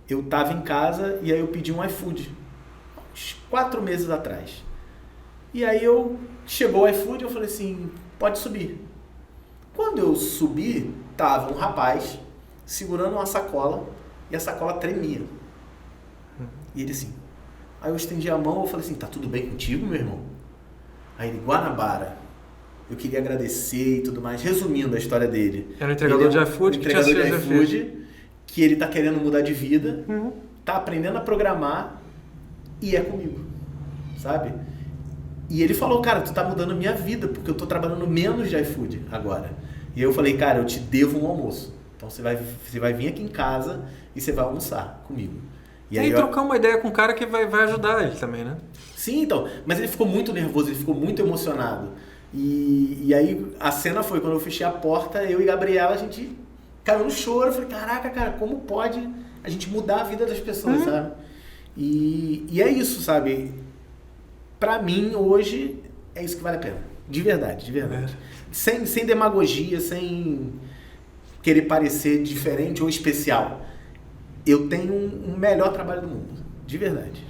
Speaker 2: Eu tava em casa e aí eu pedi um iFood, uns 4 meses atrás. E aí chegou o iFood e eu falei assim, pode subir. Quando eu subi, tava um rapaz segurando uma sacola e a sacola tremia. E ele assim, aí eu estendi a mão e falei assim, tá tudo bem contigo, meu irmão? Aí ele, Guanabara, eu queria agradecer e tudo mais. Resumindo a história dele.
Speaker 1: Era um entregador de iFood
Speaker 2: que ele tá querendo mudar de vida, tá aprendendo a programar e é comigo, sabe? E ele falou, cara, tu tá mudando a minha vida, porque eu tô trabalhando menos de iFood agora. E eu falei, cara, eu te devo um almoço. Então você vai vir aqui em casa e você vai almoçar comigo.
Speaker 1: E aí trocar uma ideia com um cara que vai ajudar ele também, né?
Speaker 2: Sim, então. Mas ele ficou muito nervoso, ele ficou muito emocionado. E aí a cena foi, quando eu fechei a porta, eu e Gabriela, a gente caiu no choro. Eu falei, caraca, cara, como pode a gente mudar a vida das pessoas, sabe? E é isso, sabe? Pra mim, hoje, é isso que vale a pena. De verdade, de verdade. Sem demagogia, sem querer parecer diferente ou especial. Eu tenho um melhor trabalho do mundo. De verdade.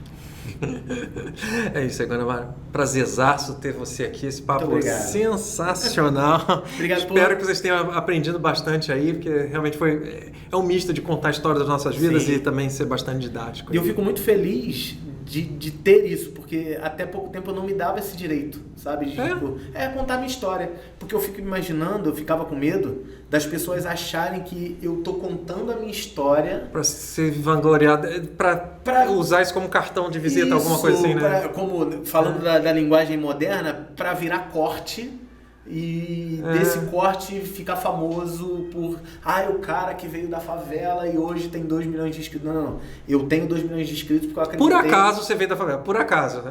Speaker 1: É isso aí, Guanabara. Prazerzaço ter você aqui. Esse papo foi sensacional.
Speaker 2: Obrigado.
Speaker 1: Espero que vocês tenham aprendido bastante aí, porque realmente é um misto de contar a história das nossas vidas. Sim. E também ser bastante didático.
Speaker 2: E eu fico muito feliz de ter isso, porque até pouco tempo eu não me dava esse direito, sabe? De contar minha história. Porque eu fico imaginando, eu ficava com medo das pessoas acharem que eu tô contando a minha história...
Speaker 1: Pra se vangloriar, pra usar isso como cartão de visita, alguma coisa assim, né?
Speaker 2: Como, falando da linguagem moderna, pra virar corte... E desse corte ficar famoso por o cara que veio da favela e hoje tem 2 milhões de inscritos. Não. Eu tenho 2 milhões de inscritos porque eu acreditei.
Speaker 1: Por acaso você veio da favela, por acaso.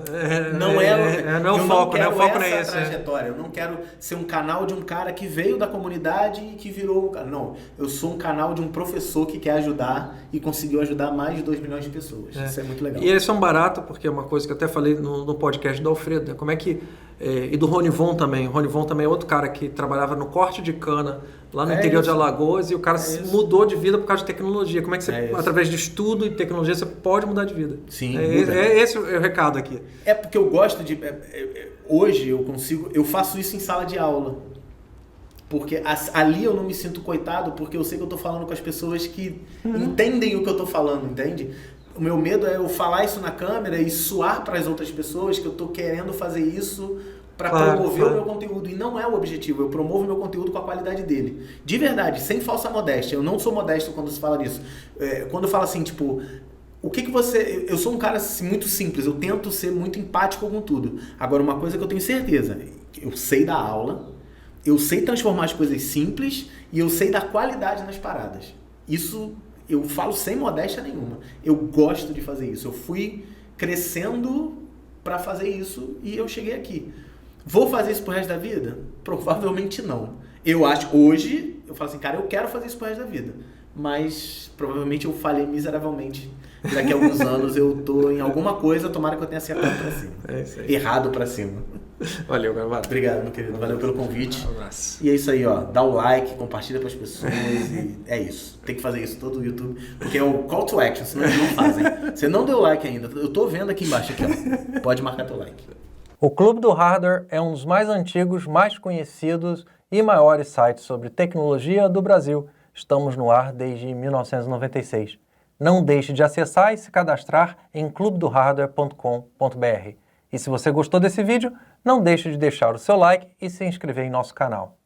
Speaker 2: Não é o foco,
Speaker 1: né? O foco não é esse.
Speaker 2: Trajetória. Eu não quero ser um canal de um cara que veio da comunidade e que virou... Não, eu sou um canal de um professor que quer ajudar e conseguiu ajudar mais de 2 milhões de pessoas. Isso é muito legal.
Speaker 1: E eles são baratos, porque é uma coisa que eu até falei no podcast do Alfredo, né? Como é que... E do Ronivon também. O Ronivon também é outro cara que trabalhava no corte de cana lá no interior de Alagoas e o cara mudou de vida por causa de tecnologia. Como é que você, através de estudo e tecnologia, você pode mudar de vida?
Speaker 2: Sim.
Speaker 1: Esse é o recado aqui.
Speaker 2: É porque eu gosto de... Hoje eu faço isso em sala de aula. Porque ali eu não me sinto coitado, porque eu sei que eu estou falando com as pessoas que entendem o que eu estou falando, entende? O meu medo é eu falar isso na câmera e suar para as outras pessoas que eu estou querendo fazer isso para promover o meu conteúdo. E não é o objetivo, eu promovo o meu conteúdo com a qualidade dele. De verdade, sem falsa modéstia. Eu não sou modesto quando se fala disso. Quando eu falo assim, tipo... O que você... Eu sou um cara assim, muito simples, eu tento ser muito empático com tudo. Agora, uma coisa que eu tenho certeza, eu sei dar aula, eu sei transformar as coisas simples e eu sei dar qualidade nas paradas. Isso... Eu falo sem modéstia nenhuma. Eu gosto de fazer isso. Eu fui crescendo para fazer isso e eu cheguei aqui. Vou fazer isso pro resto da vida? Provavelmente não. Eu acho, hoje, eu falo assim, cara, eu quero fazer isso pro resto da vida. Mas provavelmente eu falhei miseravelmente. Daqui a alguns anos eu tô em alguma coisa, tomara que eu tenha acertado pra cima.
Speaker 1: É isso aí.
Speaker 2: Errado pra cima.
Speaker 1: Valeu, Guanabara.
Speaker 2: Obrigado, meu querido. Valeu pelo convite.
Speaker 1: Um abraço.
Speaker 2: E é isso aí, ó. Dá o like, compartilha pras pessoas e é isso. Tem que fazer isso todo o YouTube, porque é o call to action, senão eles não fazem. Você não deu like ainda. Eu tô vendo aqui embaixo, aqui, ó. Pode marcar teu like.
Speaker 1: O Clube do Hardware é um dos mais antigos, mais conhecidos e maiores sites sobre tecnologia do Brasil. Estamos no ar desde 1996. Não deixe de acessar e se cadastrar em clubedohardware.com.br. E se você gostou desse vídeo, não deixe de deixar o seu like e se inscrever em nosso canal.